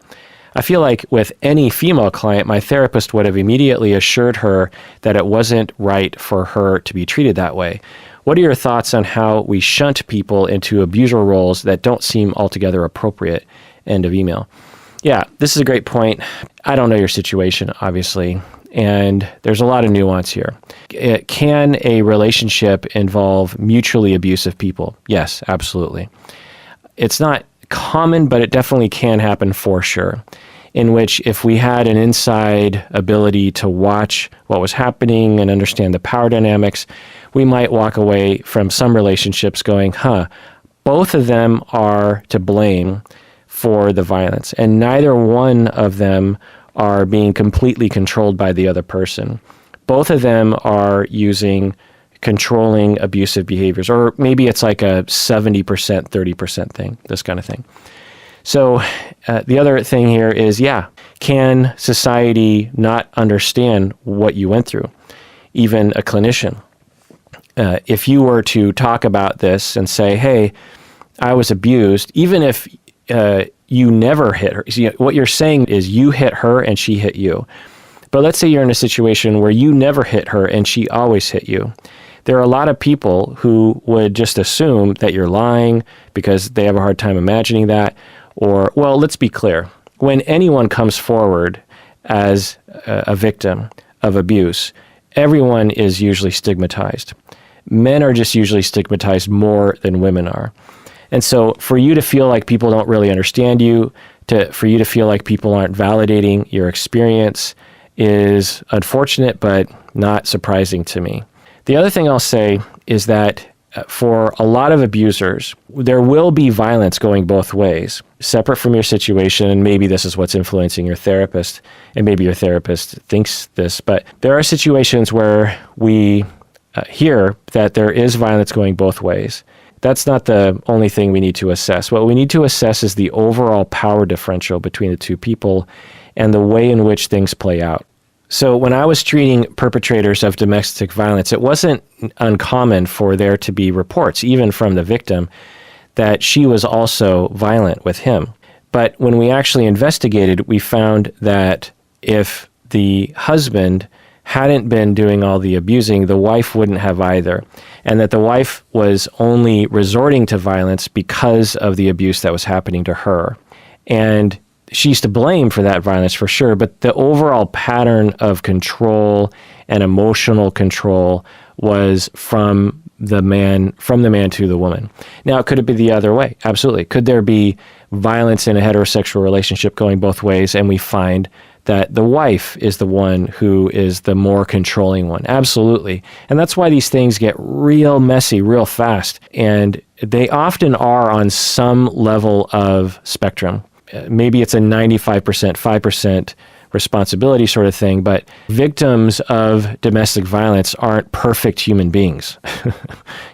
I feel like with any female client, my therapist would have immediately assured her that it wasn't right for her to be treated that way. What are your thoughts on how we shunt people into abuser roles that don't seem altogether appropriate? End of email. Yeah, this is a great point. I don't know your situation, obviously, and there's a lot of nuance here. Can a relationship involve mutually abusive people? Yes, absolutely. It's not common, but it definitely can happen for sure, in which if we had an inside ability to watch what was happening and understand the power dynamics, we might walk away from some relationships going, both of them are to blame for the violence, and neither one of them are being completely controlled by the other person. Both of them are using controlling abusive behaviors, or maybe it's like a 70%, 30% thing, this kind of thing. So the other thing here is, can society not understand what you went through? Even a clinician. If you were to talk about this and say, hey, I was abused, even if you never hit her. See, what you're saying is you hit her and she hit you. But let's say you're in a situation where you never hit her and she always hit you. There are a lot of people who would just assume that you're lying because they have a hard time imagining that. Or, well, let's be clear. When anyone comes forward as a victim of abuse, everyone is usually stigmatized. Men are just usually stigmatized more than women are. And so for you to feel like people don't really understand you, for you to feel like people aren't validating your experience is unfortunate, but not surprising to me. The other thing I'll say is that for a lot of abusers, there will be violence going both ways, separate from your situation, and maybe this is what's influencing your therapist, and maybe your therapist thinks this, but there are situations where we hear that there is violence going both ways. That's not the only thing we need to assess. What we need to assess is the overall power differential between the two people and the way in which things play out. So when I was treating perpetrators of domestic violence, it wasn't uncommon for there to be reports, even from the victim, that she was also violent with him. But when we actually investigated, we found that if the husband hadn't been doing all the abusing, the wife wouldn't have either. And that the wife was only resorting to violence because of the abuse that was happening to her. And she's to blame for that violence for sure, but the overall pattern of control and emotional control was from the man to the woman. Now, could it be the other way? Absolutely. Could there be violence in a heterosexual relationship going both ways, and we find that the wife is the one who is the more controlling one? Absolutely. And that's why these things get real messy real fast. And they often are on some level of spectrum. Maybe it's a 95%, 5% responsibility sort of thing, but victims of domestic violence aren't perfect human beings.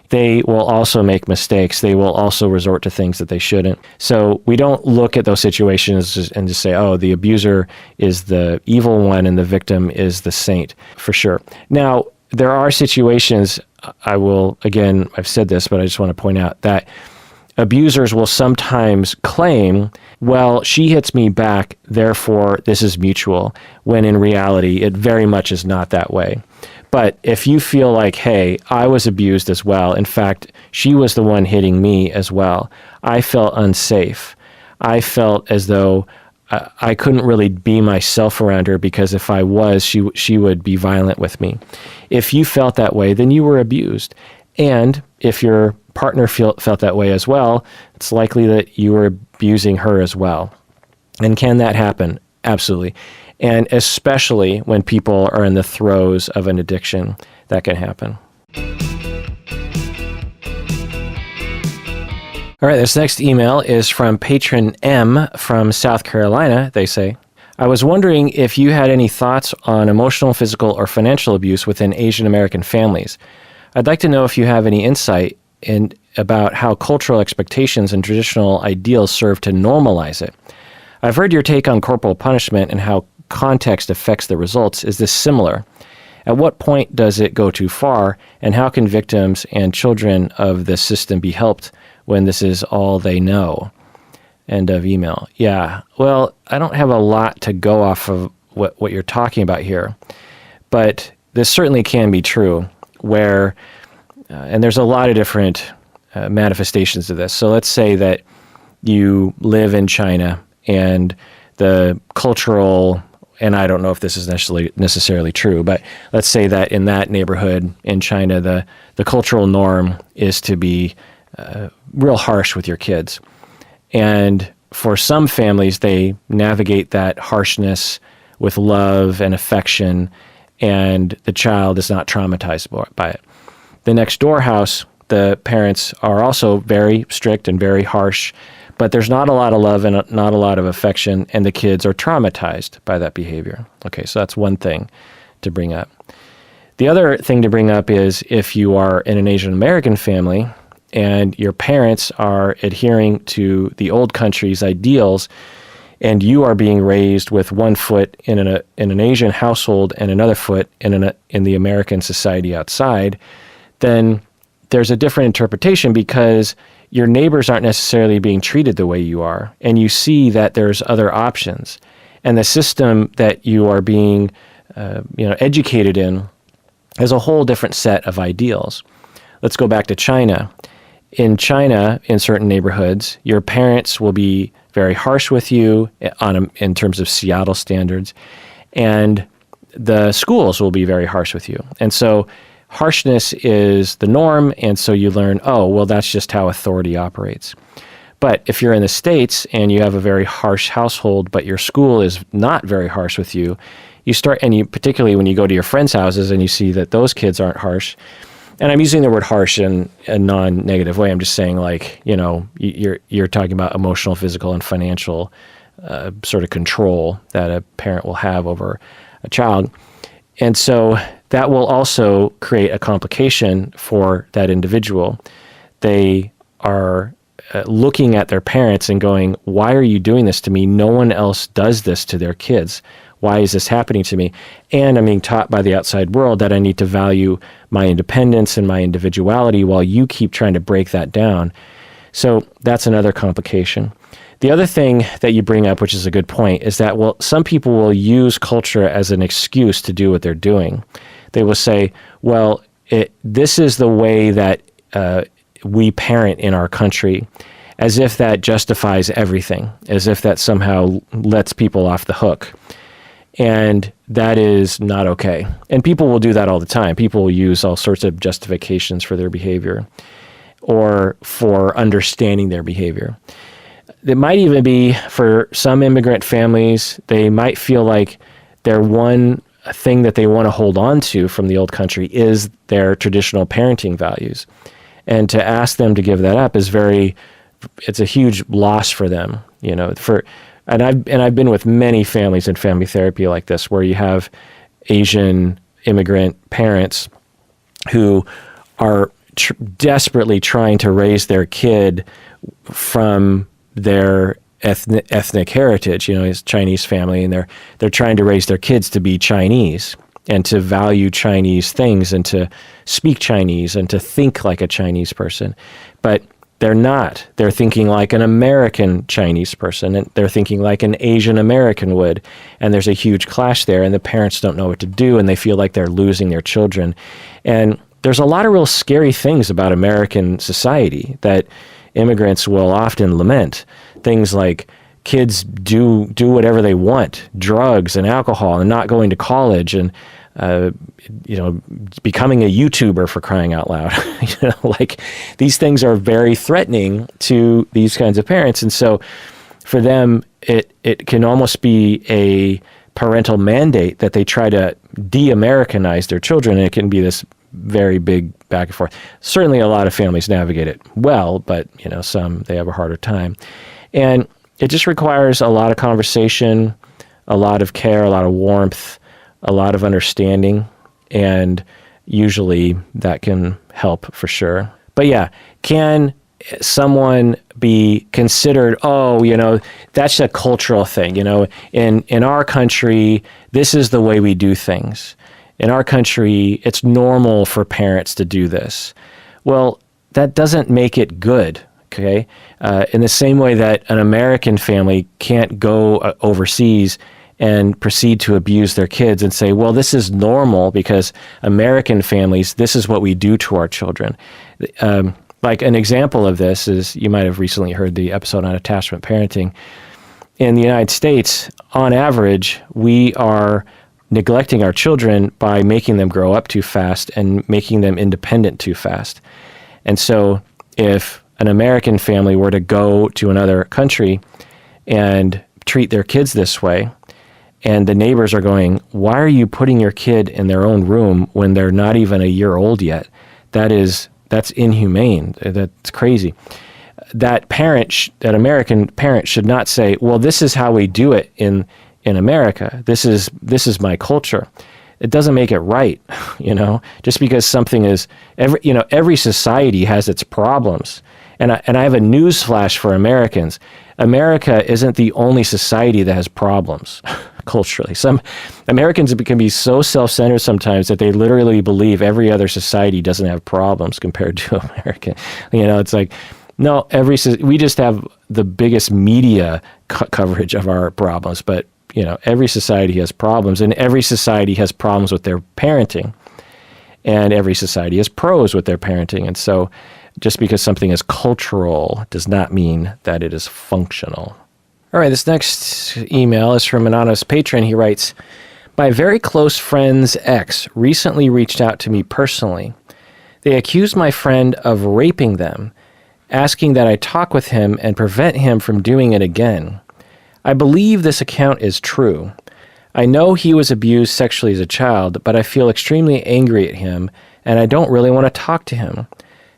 They will also make mistakes. They will also resort to things that they shouldn't. So we don't look at those situations and just say, oh, the abuser is the evil one and the victim is the saint, for sure. Now, there are situations, I've said this, but I just want to point out that abusers will sometimes claim, well, she hits me back, therefore this is mutual, when in reality it very much is not that way. But if you feel like, hey, I was abused as well, in fact, she was the one hitting me as well, I felt unsafe. I felt as though I couldn't really be myself around her because if I was, she would be violent with me. If you felt that way, then you were abused. And if your partner felt that way as well, it's likely that you were abusing her as well. And can that happen? Absolutely. And especially when people are in the throes of an addiction, that can happen. All right, this next email is from patron M from South Carolina. They say, I was wondering if you had any thoughts on emotional, physical, or financial abuse within Asian American families. I'd like to know if you have any insight about how cultural expectations and traditional ideals serve to normalize it. I've heard your take on corporal punishment and how context affects the results. Is this similar? At what point does it go too far, and how can victims and children of this system be helped when this is all they know? End of email. Yeah, well, I don't have a lot to go off of what you're talking about here, but this certainly can be true where, and there's a lot of different manifestations of this. So let's say that you live in China and the cultural, and I don't know if this is necessarily true, but let's say that in that neighborhood in China, the cultural norm is to be real harsh with your kids. And for some families, they navigate that harshness with love and affection, and the child is not traumatized by it. The next door house, the parents are also very strict and very harsh, but there's not a lot of love and not a lot of affection, and the kids are traumatized by that behavior. Okay, so that's one thing to bring up. The other thing to bring up is if you are in an Asian American family and your parents are adhering to the old country's ideals, and you are being raised with one foot in an Asian household and another foot in the American society outside, then there's a different interpretation because your neighbors aren't necessarily being treated the way you are, and you see that there's other options. And the system that you are being educated in has a whole different set of ideals. Let's go back to China. In China, in certain neighborhoods, your parents will be very harsh with you in terms of Seattle standards, and the schools will be very harsh with you. And so harshness is the norm, and so you learn, oh, well, that's just how authority operates. But if you're in the States and you have a very harsh household, but your school is not very harsh with you, particularly when you go to your friends' houses and you see that those kids aren't harsh. And I'm using the word harsh in a non-negative way. I'm just saying, you're talking about emotional, physical, and financial sort of control that a parent will have over a child. And so that will also create a complication for that individual. They are looking at their parents and going, why are you doing this to me? No one else does this to their kids. Why is this happening to me? And I'm being taught by the outside world that I need to value my independence and my individuality while you keep trying to break that down. So that's another complication. The other thing that you bring up, which is a good point, is that, some people will use culture as an excuse to do what they're doing. They will say, this is the way that we parent in our country, as if that justifies everything, as if that somehow lets people off the hook. And that is not okay. And people will do that all the time. People will use all sorts of justifications for their behavior or for understanding their behavior. It might even be for some immigrant families, they might feel like their one thing that they want to hold on to from the old country is their traditional parenting values. And to ask them to give that up it's a huge loss for them. and I've been with many families in family therapy like this, where you have Asian immigrant parents who are desperately trying to raise their kid from their ethnic heritage. It's Chinese family, and they're trying to raise their kids to be Chinese and to value Chinese things and to speak Chinese and to think like a Chinese person. But they're not. They're thinking like an American Chinese person, and they're thinking like an Asian American would. And there's a huge clash there, and the parents don't know what to do, and they feel like they're losing their children. And there's a lot of real scary things about American society that immigrants will often lament. Things like kids do whatever they want, drugs and alcohol, and not going to college, and becoming a YouTuber, for crying out loud. Like, these things are very threatening to these kinds of parents. And so for them, it can almost be a parental mandate that they try to de-Americanize their children, and it can be this very big back and forth. Certainly a lot of families navigate it well, but some, they have a harder time. And it just requires a lot of conversation, a lot of care, a lot of warmth, a lot of understanding, and usually that can help for sure. But yeah, can someone be considered, that's a cultural thing, in our country, this is the way we do things. In our country, it's normal for parents to do this. Well, that doesn't make it good, okay? In the same way that an American family can't go overseas and proceed to abuse their kids and say, well, this is normal because American families, this is what we do to our children. Like an example of this is, you might have recently heard the episode on attachment parenting. In the United States, on average, we are neglecting our children by making them grow up too fast and making them independent too fast. And so if an American family were to go to another country and treat their kids this way, and the neighbors are going, why are you putting your kid in their own room when they're not even a year old yet? That's inhumane. That's crazy. That American parent should not say, well, this is how we do it in America. This is my culture. It doesn't make it right, just because something is, every society has its problems. And I have a news flash for Americans. America isn't the only society that has problems culturally. Some Americans can be so self-centered sometimes that they literally believe every other society doesn't have problems compared to America. It's like, no, we just have the biggest media coverage of our problems, but every society has problems, and every society has problems with their parenting, and every society has pros with their parenting. And so just because something is cultural does not mean that it is functional. All right, this next email is from an anonymous patron. He writes, my very close friend's ex recently reached out to me personally. They accused my friend of raping them, asking that I talk with him and prevent him from doing it again. I believe this account is true. I know he was abused sexually as a child, but I feel extremely angry at him, and I don't really want to talk to him.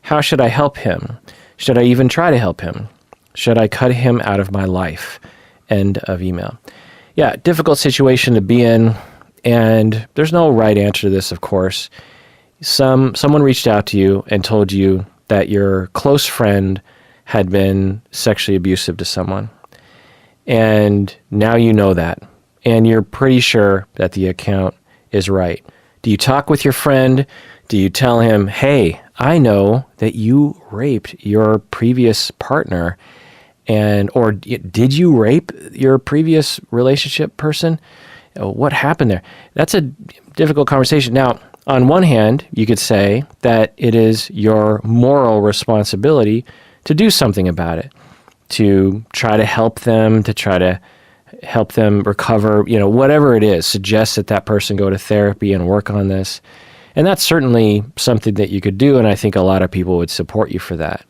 How should I help him? Should I even try to help him? Should I cut him out of my life? End of email. Yeah, difficult situation to be in, and there's no right answer to this, of course. Someone reached out to you and told you that your close friend had been sexually abusive to someone. And now you know that, and you're pretty sure that the account is right. Do you talk with your friend? Do you tell him, hey, I know that you raped your previous partner, or did you rape your previous relationship person? What happened there? That's a difficult conversation. Now, on one hand, you could say that it is your moral responsibility to do something about it, to try to help them, recover, whatever it is, suggest that person go to therapy and work on this. And that's certainly something that you could do, and I think a lot of people would support you for that.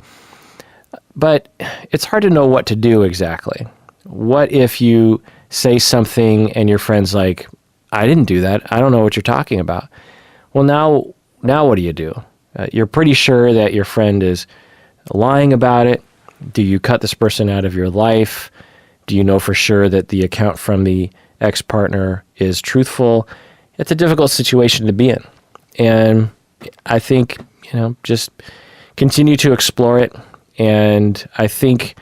But it's hard to know what to do exactly. What if you say something and your friend's like, I didn't do that. I don't know what you're talking about. Well, now what do you do? You're pretty sure that your friend is lying about it. Do you cut this person out of your life? Do you know for sure that the account from the ex-partner is truthful? It's a difficult situation to be in. And I think, just continue to explore it. And I think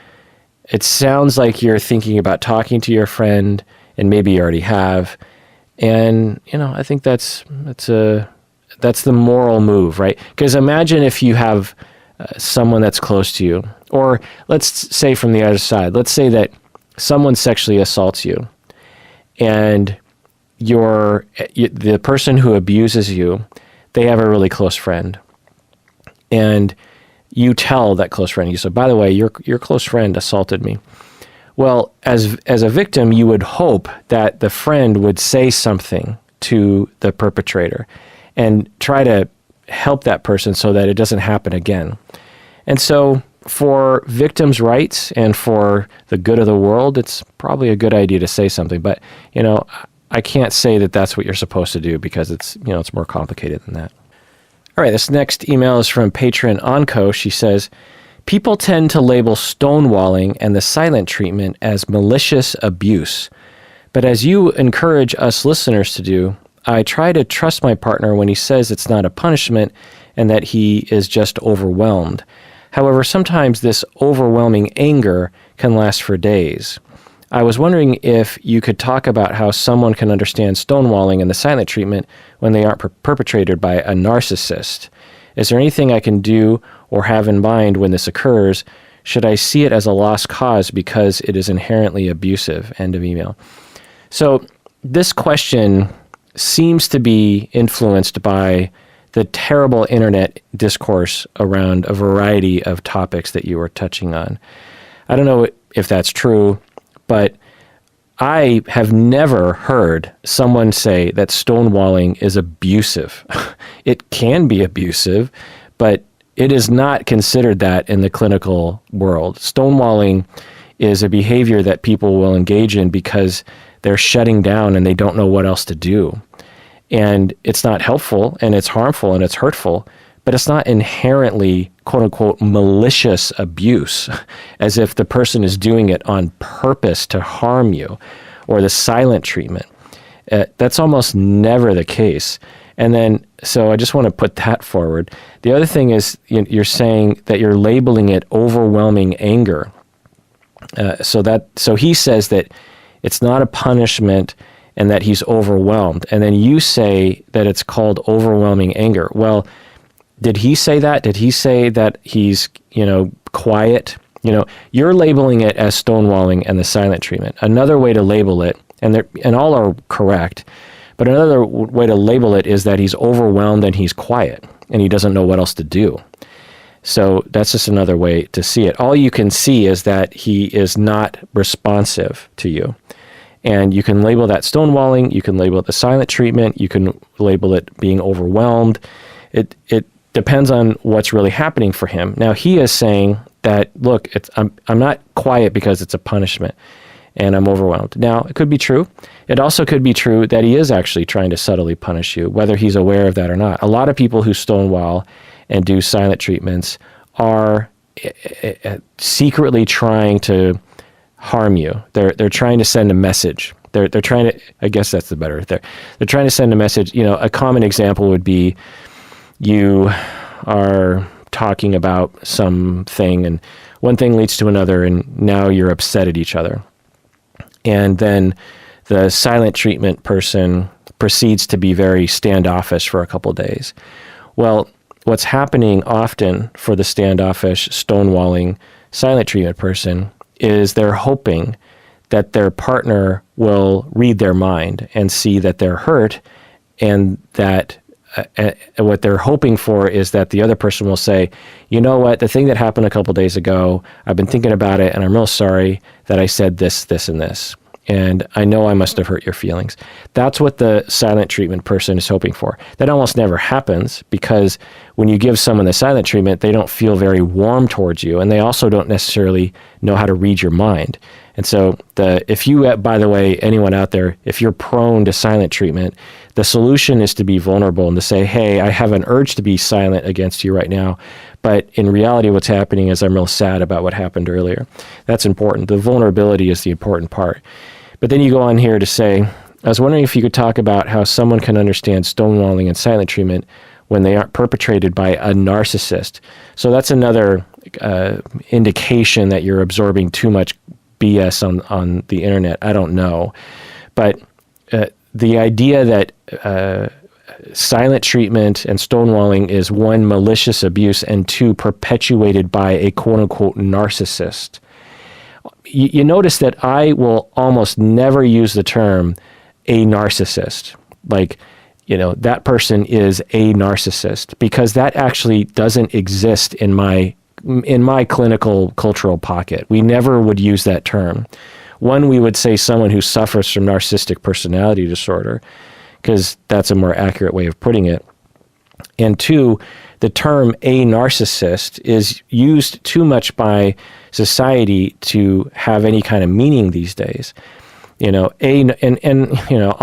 it sounds like you're thinking about talking to your friend, and maybe you already have. And, I think that's the moral move, right? Because imagine if you have someone that's close to you, or let's say from the other side, let's say that someone sexually assaults you, and the person who abuses you, they have a really close friend. And you tell that close friend, you say, by the way, your close friend assaulted me. Well, as a victim, you would hope that the friend would say something to the perpetrator and try to help that person so that it doesn't happen again. And so for victims' rights and for the good of the world, it's probably a good idea to say something. But, I can't say that that's what you're supposed to do, because it's more complicated than that. All right, this next email is from patron Onco. She says, people tend to label stonewalling and the silent treatment as malicious abuse. But as you encourage us listeners to do, I try to trust my partner when he says it's not a punishment and that he is just overwhelmed. However, sometimes this overwhelming anger can last for days. I was wondering if you could talk about how someone can understand stonewalling and the silent treatment when they aren't perpetrated by a narcissist. Is there anything I can do or have in mind when this occurs? Should I see it as a lost cause because it is inherently abusive? End of email. So this question seems to be influenced by the terrible internet discourse around a variety of topics that you were touching on. I don't know if that's true, but I have never heard someone say that stonewalling is abusive. It can be abusive, but it is not considered that in the clinical world. Stonewalling is a behavior that people will engage in because they're shutting down and they don't know what else to do. And it's not helpful, and it's harmful, and it's hurtful, but it's not inherently, quote unquote, malicious abuse, as if the person is doing it on purpose to harm you, or the silent treatment. That's almost never the case. And then, so I just want to put that forward. The other thing is, you're saying that you're labeling it overwhelming anger. So he says that it's not a punishment and that he's overwhelmed. And then you say that it's called overwhelming anger. Well, did he say that? Did he say that he's, quiet? You're labeling it as stonewalling and the silent treatment. Another way to label it, and all are correct, but another way to label it is that he's overwhelmed and he's quiet and he doesn't know what else to do. So that's just another way to see it. All you can see is that he is not responsive to you. And you can label that stonewalling, you can label it the silent treatment, you can label it being overwhelmed. It depends on what's really happening for him. Now, he is saying that, look, I'm not quiet because it's a punishment and I'm overwhelmed. Now, it could be true. It also could be true that he is actually trying to subtly punish you, whether he's aware of that or not. A lot of people who stonewall and do silent treatments are secretly trying to harm you. They're trying to send a message. They're trying to, I guess that's the better. They're trying to send a message. A common example would be you are talking about something and one thing leads to another and now you're upset at each other. And then the silent treatment person proceeds to be very standoffish for a couple of days. Well, what's happening often for the standoffish, stonewalling, silent treatment person is they're hoping that their partner will read their mind and see that they're hurt, and that what they're hoping for is that the other person will say, you know what, the thing that happened a couple days ago, I've been thinking about it and I'm real sorry that I said this, this, and this. And I know I must have hurt your feelings. That's what the silent treatment person is hoping for. That almost never happens, because when you give someone the silent treatment, they don't feel very warm towards you, and they also don't necessarily know how to read your mind. And so if you, by the way, anyone out there, if you're prone to silent treatment, The solution is to be vulnerable and to say, hey, I have an urge to be silent against you right now, but in reality, what's happening is I'm real sad about what happened earlier. That's important. The vulnerability is the important part. But then you go on here to say, I was wondering if you could talk about how someone can understand stonewalling and silent treatment when they aren't perpetrated by a narcissist. So that's another indication that you're absorbing too much BS on the internet. I don't know. But the idea that silent treatment and stonewalling is one, malicious abuse, and two, perpetuated by a quote-unquote narcissist. You notice that I will almost never use the term a narcissist. Like, that person is a narcissist, because that actually doesn't exist in my clinical cultural pocket. We never would use that term. One, we would say someone who suffers from narcissistic personality disorder, because that's a more accurate way of putting it. And two, the term a narcissist is used too much by society to have any kind of meaning these days. I'll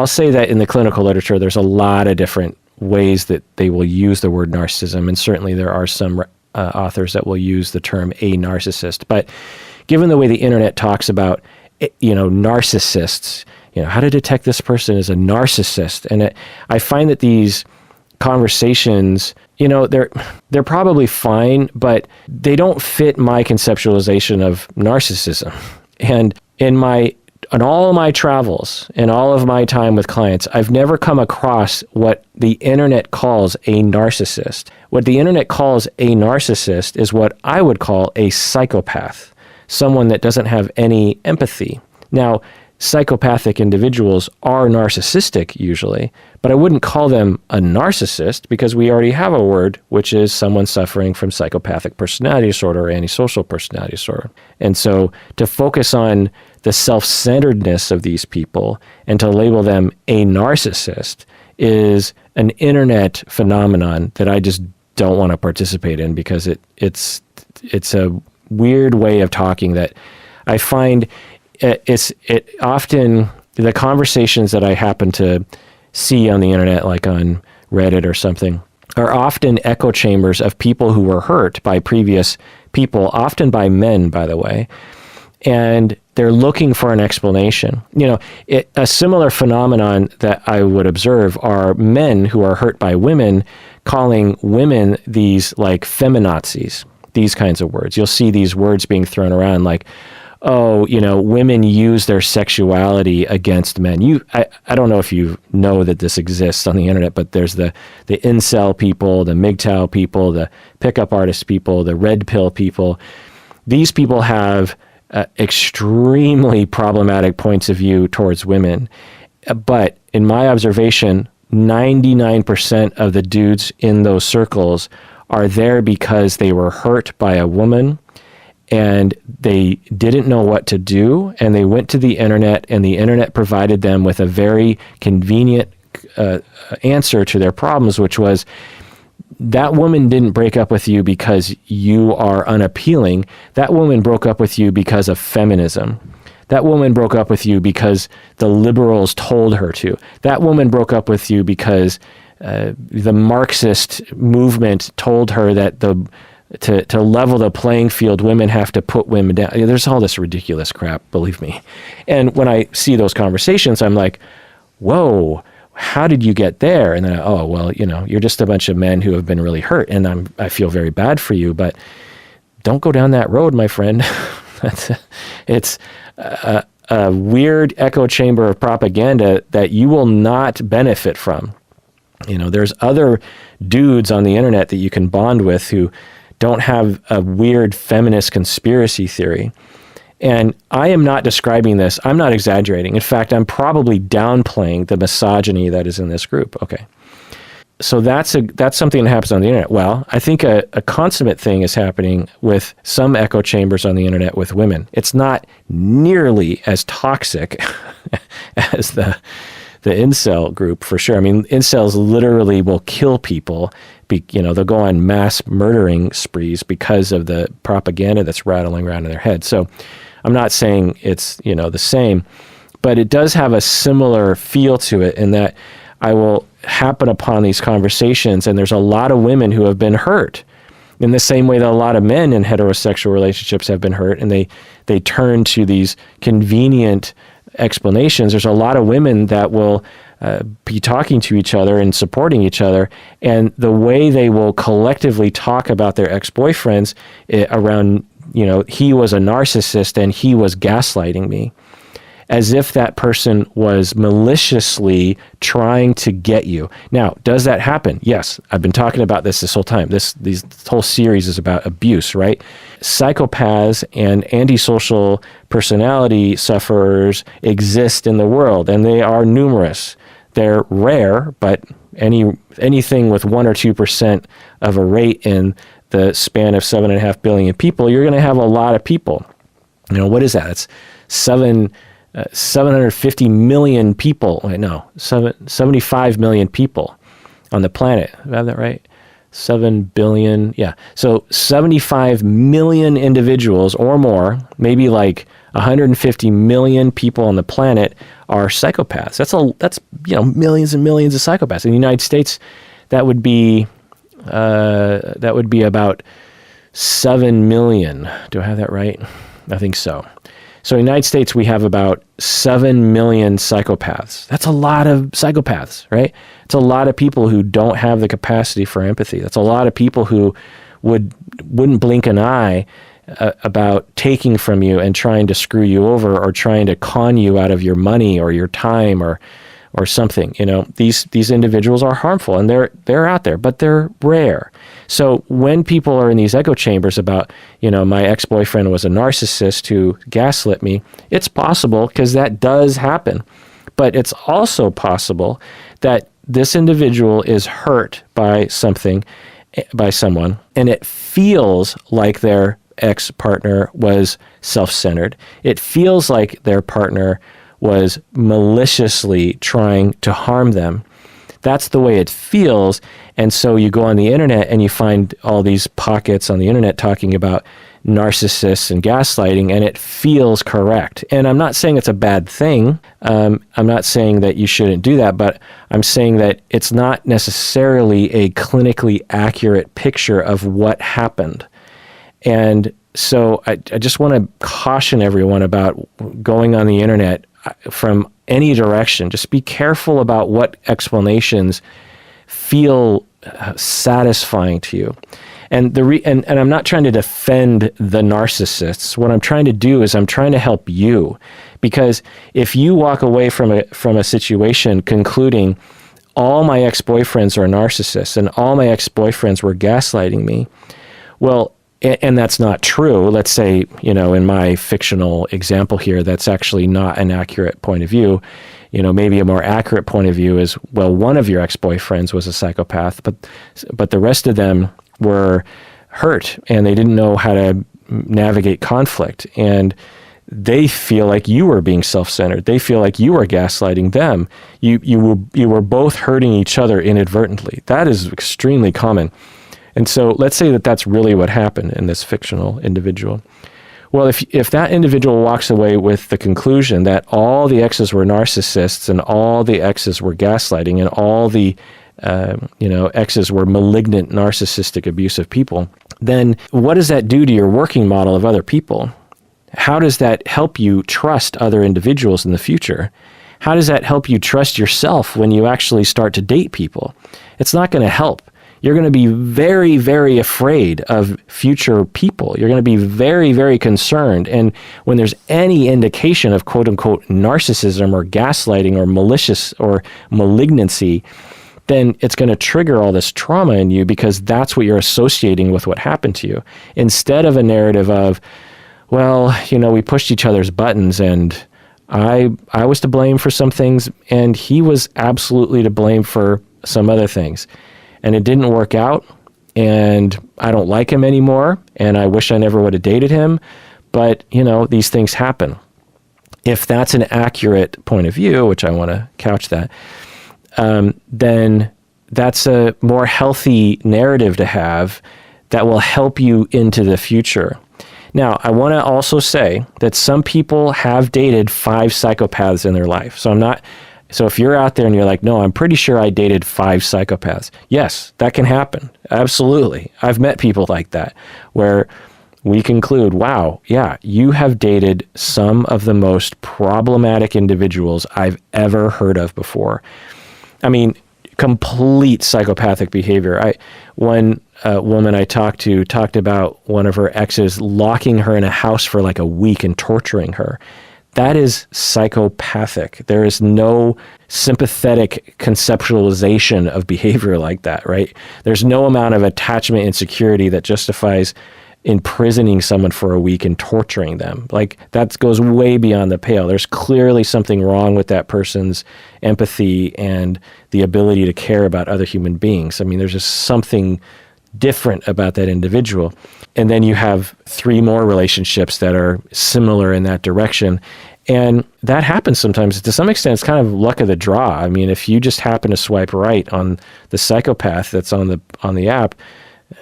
say that in the clinical literature, there's a lot of different ways that they will use the word narcissism, and certainly there are some authors that will use the term a narcissist. But given the way the internet talks about, narcissists, how to detect this person as a narcissist, and I find that these conversations, they're probably fine, but they don't fit my conceptualization of narcissism. And on all my travels and all of my time with clients, I've never come across what the internet calls a narcissist. What the internet calls a narcissist is what I would call a psychopath, someone that doesn't have any empathy. Now, psychopathic individuals are narcissistic usually, but I wouldn't call them a narcissist, because we already have a word, which is someone suffering from psychopathic personality disorder or antisocial personality disorder. And so to focus on the self-centeredness of these people and to label them a narcissist is an internet phenomenon that I just don't want to participate in, because it's a weird way of talking that I find it often, the conversations that I happen to see on the internet, like on Reddit or something, are often echo chambers of people who were hurt by previous people, often by men, by the way, and they're looking for an explanation. A similar phenomenon that I would observe are men who are hurt by women calling women these like feminazis, these kinds of words. You'll see these words being thrown around like, oh, women use their sexuality against men. I don't know if you know that this exists on the internet, but there's the incel people, the MGTOW people, the pickup artist people, the red pill people. These people have extremely problematic points of view towards women. But in my observation, 99% of the dudes in those circles are there because they were hurt by a woman and they didn't know what to do, and they went to the internet, and the internet provided them with a very convenient answer to their problems, which was, that woman didn't break up with you because you are unappealing. That woman broke up with you because of feminism. That woman broke up with you because the liberals told her to. That woman broke up with you because the Marxist movement told her that to level the playing field, women have to put women down. There's all this ridiculous crap, believe me. And when I see those conversations, I'm like, whoa, how did you get there? And then, you're just a bunch of men who have been really hurt, and I feel very bad for you, but don't go down that road, my friend. It's a weird echo chamber of propaganda that you will not benefit from. There's other dudes on the internet that you can bond with who don't have a weird feminist conspiracy theory. And I am not describing this. I'm not exaggerating. In fact, I'm probably downplaying the misogyny that is in this group. Okay. So that's something that happens on the internet. Well, I think a consummate thing is happening with some echo chambers on the internet with women. It's not nearly as toxic as the incel group, for sure. I mean, incels literally will kill people. They'll go on mass murdering sprees because of the propaganda that's rattling around in their head. So I'm not saying it's, the same, but it does have a similar feel to it in that I will happen upon these conversations, and there's a lot of women who have been hurt in the same way that a lot of men in heterosexual relationships have been hurt, and they turn to these convenient explanations. There's a lot of women that will be talking to each other and supporting each other, and the way they will collectively talk about their ex-boyfriends around, he was a narcissist and he was gaslighting me, as if that person was maliciously trying to get you. Now, does that happen? Yes. I've been talking about this whole time. This whole series is about abuse, right? Psychopaths and antisocial personality sufferers exist in the world, and they are numerous. They're rare, but anything with 1 or 2% of a rate in the span of 7.5 billion people, you're going to have a lot of people. What is that? It's 750 million people. Wait, no, 75 million people on the planet. Do I have that right? 7 billion. Yeah. So 75 million individuals or more, maybe like 150 million people on the planet are psychopaths. That's millions and millions of psychopaths. In the United States, that would be about 7 million. Do I have that right? I think so. So in the United States, we have about 7 million psychopaths. That's a lot of psychopaths, right? It's a lot of people who don't have the capacity for empathy. That's a lot of people who wouldn't blink an eye about taking from you and trying to screw you over or trying to con you out of your money or your time or something. These individuals are harmful, and they're out there, but they're rare. So when people are in these echo chambers about, my ex-boyfriend was a narcissist who gaslit me, it's possible, because that does happen. But it's also possible that this individual is hurt by someone, and it feels like their ex-partner was self-centered. It feels like their partner was maliciously trying to harm them. That's the way it feels. And so you go on the internet and you find all these pockets on the internet talking about narcissists and gaslighting, and it feels correct. And I'm not saying it's a bad thing. I'm not saying that you shouldn't do that, but I'm saying that it's not necessarily a clinically accurate picture of what happened. And so I just want to caution everyone about going on the internet from any direction. Just be careful about what explanations feel satisfying to you. And and I'm not trying to defend the narcissists. What I'm trying to do is I'm trying to help you, because if you walk away from a situation concluding all my ex-boyfriends are narcissists and all my ex-boyfriends were gaslighting me, well, and that's not true. Let's say, in my fictional example here, that's actually not an accurate point of view. Maybe a more accurate point of view is, well, one of your ex-boyfriends was a psychopath, but the rest of them were hurt and they didn't know how to navigate conflict. And they feel like you were being self-centered. They feel like you were gaslighting them. You were both hurting each other inadvertently. That is extremely common. And so let's say that that's really what happened in this fictional individual. Well, if that individual walks away with the conclusion that all the exes were narcissists and all the exes were gaslighting and all the exes were malignant, narcissistic, abusive people, then what does that do to your working model of other people? How does that help you trust other individuals in the future? How does that help you trust yourself when you actually start to date people? It's not going to help. You're going to be very, very afraid of future people. You're going to be very, very concerned. And when there's any indication of quote unquote narcissism or gaslighting or malicious or malignancy, then it's going to trigger all this trauma in you, because that's what you're associating with what happened to you. Instead of a narrative of, well, we pushed each other's buttons and I was to blame for some things and he was absolutely to blame for some other things. And it didn't work out, and I don't like him anymore, and I wish I never would have dated him, but, these things happen. If that's an accurate point of view, which I want to couch that, then that's a more healthy narrative to have that will help you into the future. Now, I want to also say that some people have dated 5 psychopaths in their life, so I'm not So if you're out there and you're like, no, I'm pretty sure I dated 5 psychopaths. Yes, that can happen. Absolutely. I've met people like that where we conclude, wow, yeah, you have dated some of the most problematic individuals I've ever heard of before. I mean, complete psychopathic behavior. One woman I talked to talked about one of her exes locking her in a house for like a week and torturing her. That is psychopathic. There is no sympathetic conceptualization of behavior like that, right? There's no amount of attachment and security that justifies imprisoning someone for a week and torturing them. Like, that goes way beyond the pale. There's clearly something wrong with that person's empathy and the ability to care about other human beings. I mean, there's just something different about that individual. And then you have 3 more relationships that are similar in that direction. And that happens sometimes. To some extent, it's kind of luck of the draw. I mean, if you just happen to swipe right on the psychopath that's on the app,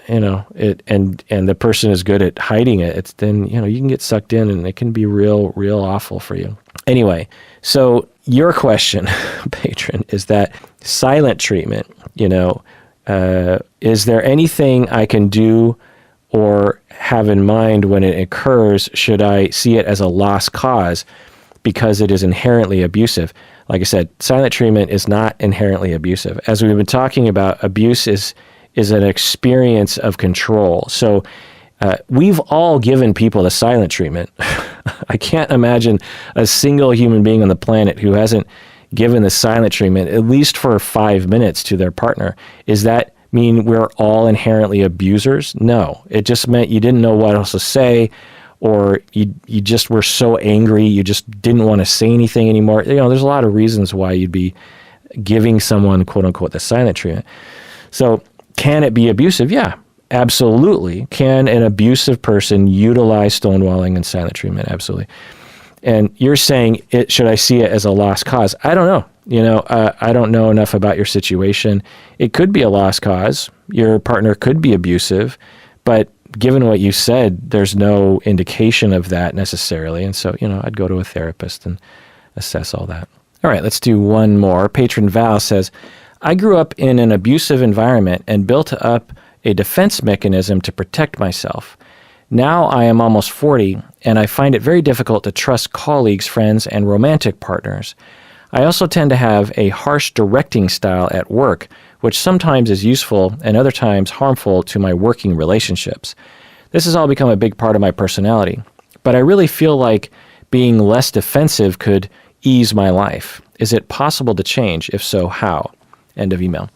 and the person is good at hiding it, then you can get sucked in, and it can be real awful for you. Anyway, so your question, patron, is that silent treatment. Is there anything I can do or have in mind when it occurs? Should I see it as a lost cause because it is inherently abusive? Like I said, silent treatment is not inherently abusive. As we've been talking about, abuse is an experience of control. So we've all given people the silent treatment. I can't imagine a single human being on the planet who hasn't given the silent treatment, at least for 5 minutes, to their partner. Does that mean we're all inherently abusers? No. It just meant you didn't know what else to say, or you just were so angry you just didn't want to say anything anymore. There's a lot of reasons why you'd be giving someone, quote unquote, the silent treatment. So can it be abusive? Yeah, absolutely. Can an abusive person utilize stonewalling and silent treatment? Absolutely. And you're saying, should I see it as a lost cause? I don't know. I don't know enough about your situation. It could be a lost cause. Your partner could be abusive, but given what you said, there's no indication of that necessarily. And so, I'd go to a therapist and assess all that. All right, let's do one more. Patron Val says, I grew up in an abusive environment and built up a defense mechanism to protect myself. Now I am almost 40, and I find it very difficult to trust colleagues, friends, and romantic partners. I also tend to have a harsh directing style at work, which sometimes is useful and other times harmful to my working relationships. This has all become a big part of my personality, but I really feel like being less defensive could ease my life. Is it possible to change? If so, how? End of email.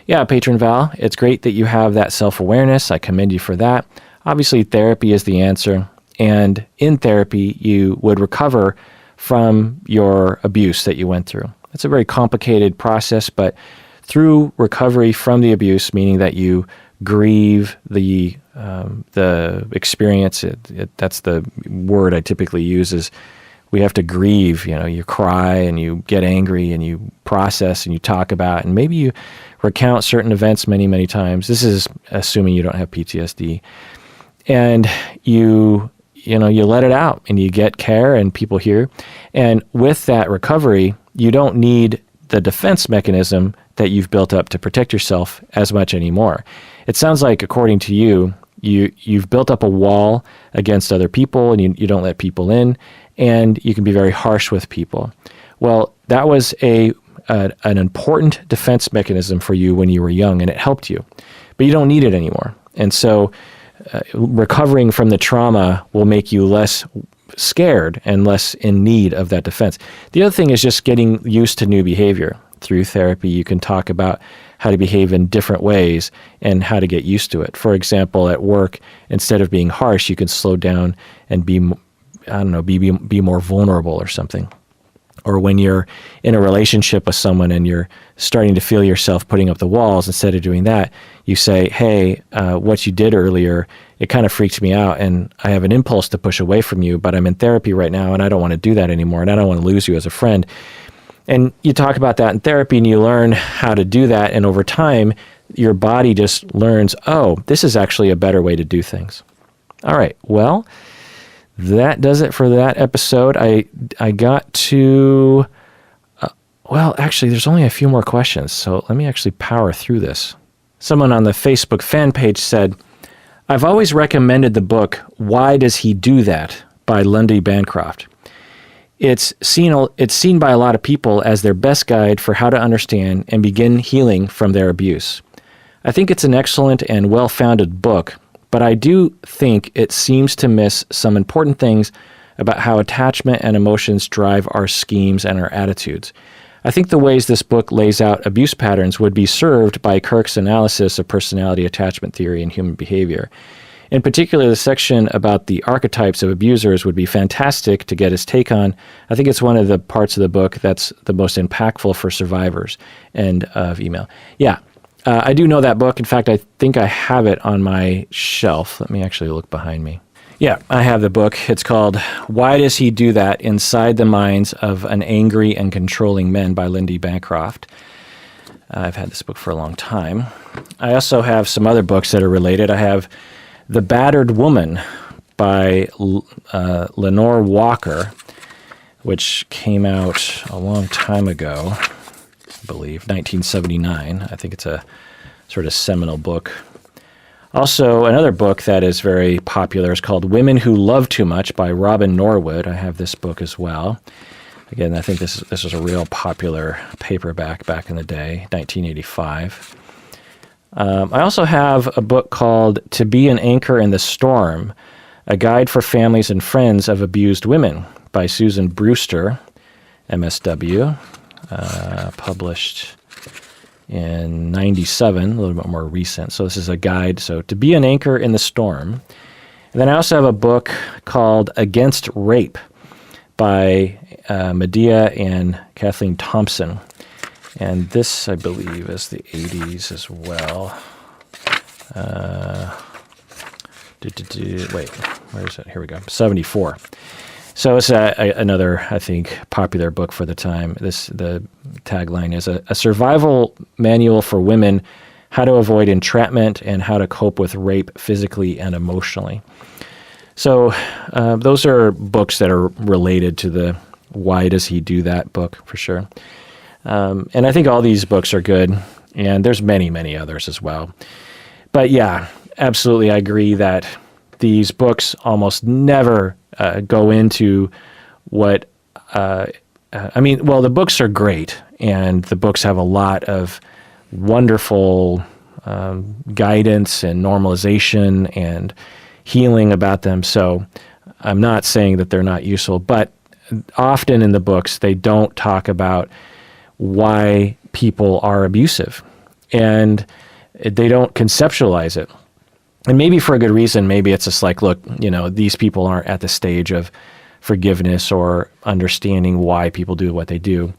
Yeah, Patron Val, it's great that you have that self-awareness. I commend you for that. Obviously, therapy is the answer. And in therapy, you would recover from your abuse that you went through. It's a very complicated process, but through recovery from the abuse, meaning that you grieve the experience, that's the word I typically use, is we have to grieve. You cry and you get angry and you process and you talk about, and maybe you recount certain events many, many times. This is assuming you don't have PTSD. And you let it out and you get care and people hear. And with that recovery, you don't need the defense mechanism that you've built up to protect yourself as much anymore. It sounds like, according to you've built up a wall against other people, and you don't let people in, and you can be very harsh with people. Well, that was an important defense mechanism for you when you were young, and it helped you. But you don't need it anymore. And so recovering from the trauma will make you less scared and less in need of that defense. The other thing is just getting used to new behavior. Through therapy, you can talk about how to behave in different ways and how to get used to it. For example, at work, instead of being harsh, you can slow down and be more vulnerable or something. Or when you're in a relationship with someone and you're starting to feel yourself putting up the walls, instead of doing that, you say, hey, what you did earlier, it kind of freaks me out, and I have an impulse to push away from you, but I'm in therapy right now, and I don't want to do that anymore, and I don't want to lose you as a friend. And you talk about that in therapy, and you learn how to do that, and over time, your body just learns, oh, this is actually a better way to do things. All right, well, that does it for that episode. I got to Well, actually, there's only a few more questions, so let me actually power through this. Someone on the Facebook fan page said, I've always recommended the book, Why Does He Do That? By Lundy Bancroft. It's seen by a lot of people as their best guide for how to understand and begin healing from their abuse. I think it's an excellent and well-founded book, but I do think it seems to miss some important things about how attachment and emotions drive our schemes and our attitudes. I think the ways this book lays out abuse patterns would be served by Kirk's analysis of personality attachment theory and human behavior. In particular, the section about the archetypes of abusers would be fantastic to get his take on. I think it's one of the parts of the book that's the most impactful for survivors. End of email. Yeah, I do know that book. In fact, I think I have it on my shelf. Let me actually look behind me. Yeah, I have the book. It's called Why Does He Do That? Inside the Minds of an Angry and Controlling Men by Lundy Bancroft. I've had this book for a long time. I also have some other books that are related. I have The Battered Woman by Lenore Walker, which came out a long time ago, I believe, 1979. I think it's a sort of seminal book. Also, another book that is very popular is called Women Who Love Too Much by Robin Norwood. I have this book as well. Again, I think this was a real popular paperback back in the day, 1985. I also have a book called To Be an Anchor in the Storm, A Guide for Families and Friends of Abused Women by Susan Brewster, MSW, published in 97, a little bit more recent. So this is a guide. So To Be an Anchor in the Storm. And then I also have a book called Against Rape by Medea and Kathleen Thompson. And this, I believe, is the 80s as well. Wait, where is it? Here we go. 74. So it's another, I think, popular book for the time. The tagline is a survival manual for women, how to avoid entrapment and how to cope with rape physically and emotionally. So those are books that are related to the Why Does He Do That book, for sure. And I think all these books are good, and there's many, many others as well. But yeah, absolutely, I agree that these books almost never go into what, the books are great, and the books have a lot of wonderful guidance and normalization and healing about them. So I'm not saying that they're not useful, but often in the books, they don't talk about why people are abusive, and they don't conceptualize it. And maybe for a good reason. Maybe it's just like, look, these people aren't at the stage of forgiveness or understanding why people do what they do.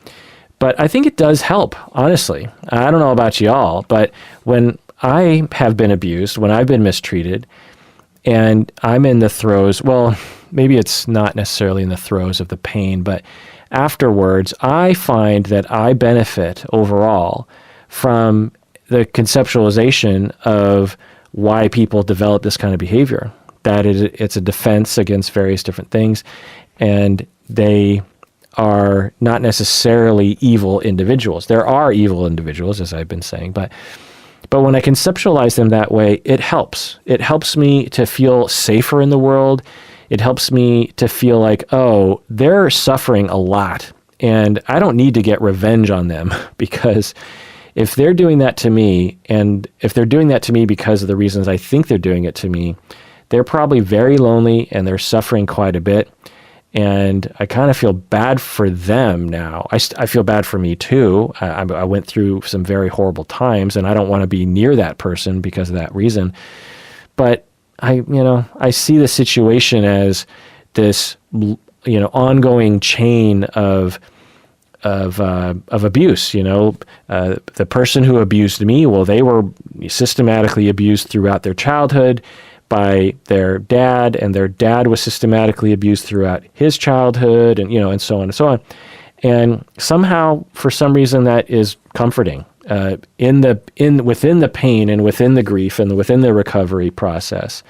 But I think it does help, honestly. I don't know about y'all, but when I have been abused, when I've been mistreated, and I'm in the throes, well, maybe it's not necessarily in the throes of the pain, but afterwards, I find that I benefit overall from the conceptualization of why people develop this kind of behavior, that it's a defense against various different things, and they are not necessarily evil individuals. There are evil individuals, as I've been saying, but when I conceptualize them that way, it helps. It helps me to feel safer in the world. It helps me to feel like, oh, they're suffering a lot, and I don't need to get revenge on them, because if they're doing that to me, and if they're doing that to me because of the reasons I think they're doing it to me, they're probably very lonely and they're suffering quite a bit. And I kind of feel bad for them now. I feel bad for me too. I went through some very horrible times, and I don't want to be near that person because of that reason. But I see the situation as this, ongoing chain of abuse. The person who abused me, well, they were systematically abused throughout their childhood by their dad, and their dad was systematically abused throughout his childhood, and and so on and so on. And somehow, for some reason, that is comforting within the pain and within the grief and within the recovery process.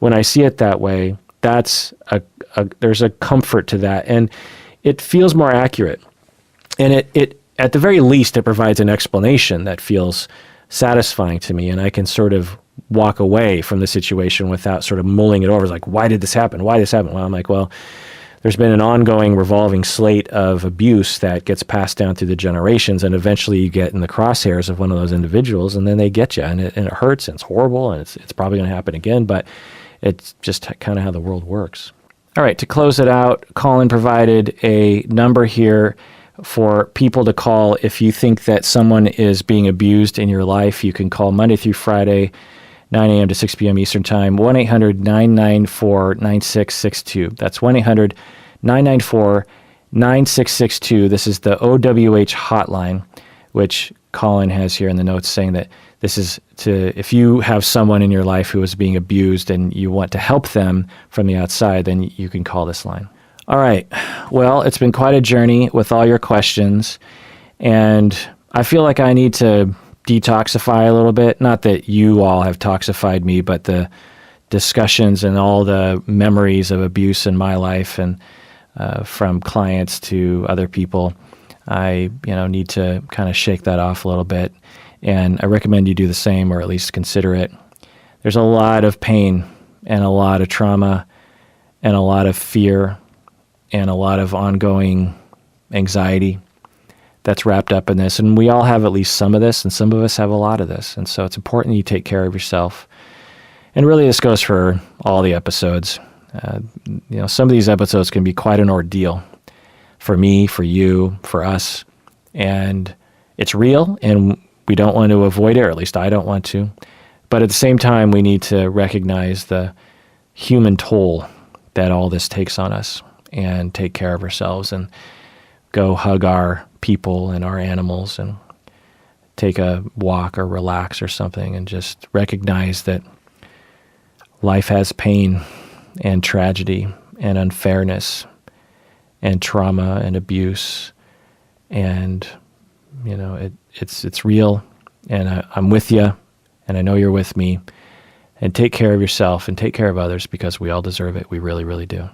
When I see it that way, there's a comfort to that, and it feels more accurate. And at the very least, it provides an explanation that feels satisfying to me, and I can sort of walk away from the situation without sort of mulling it over. It's like, why did this happen? Why did this happen? Well, I'm like, well, there's been an ongoing revolving slate of abuse that gets passed down through the generations, and eventually you get in the crosshairs of one of those individuals, and then they get you, and it hurts, and it's horrible, and it's probably going to happen again, but it's just kind of how the world works. All right, to close it out, Colin provided a number here for people to call if you think that someone is being abused in your life. You can call Monday through Friday, 9 a.m. to 6 p.m. Eastern Time, 1-800-994-9662. That's 1-800-994-9662. This is the OWH hotline, which Colin has here in the notes saying that this is if you have someone in your life who is being abused and you want to help them from the outside, then you can call this line. All right. Well, it's been quite a journey with all your questions, and I feel like I need to detoxify a little bit. Not that you all have toxified me, but the discussions and all the memories of abuse in my life, and from clients to other people, I need to kind of shake that off a little bit, and I recommend you do the same, or at least consider it. There's a lot of pain and a lot of trauma and a lot of fear and a lot of ongoing anxiety that's wrapped up in this. And we all have at least some of this, and some of us have a lot of this. And so it's important you take care of yourself. And really, this goes for all the episodes. Some of these episodes can be quite an ordeal for me, for you, for us. And it's real, and we don't want to avoid it, or at least I don't want to. But at the same time, we need to recognize the human toll that all this takes on us, and take care of ourselves, and go hug our people and our animals, and take a walk or relax or something, and just recognize that life has pain and tragedy and unfairness and trauma and abuse, and it's real, and I'm with you, and I know you're with me. And take care of yourself and take care of others, because we all deserve it. We really, really do.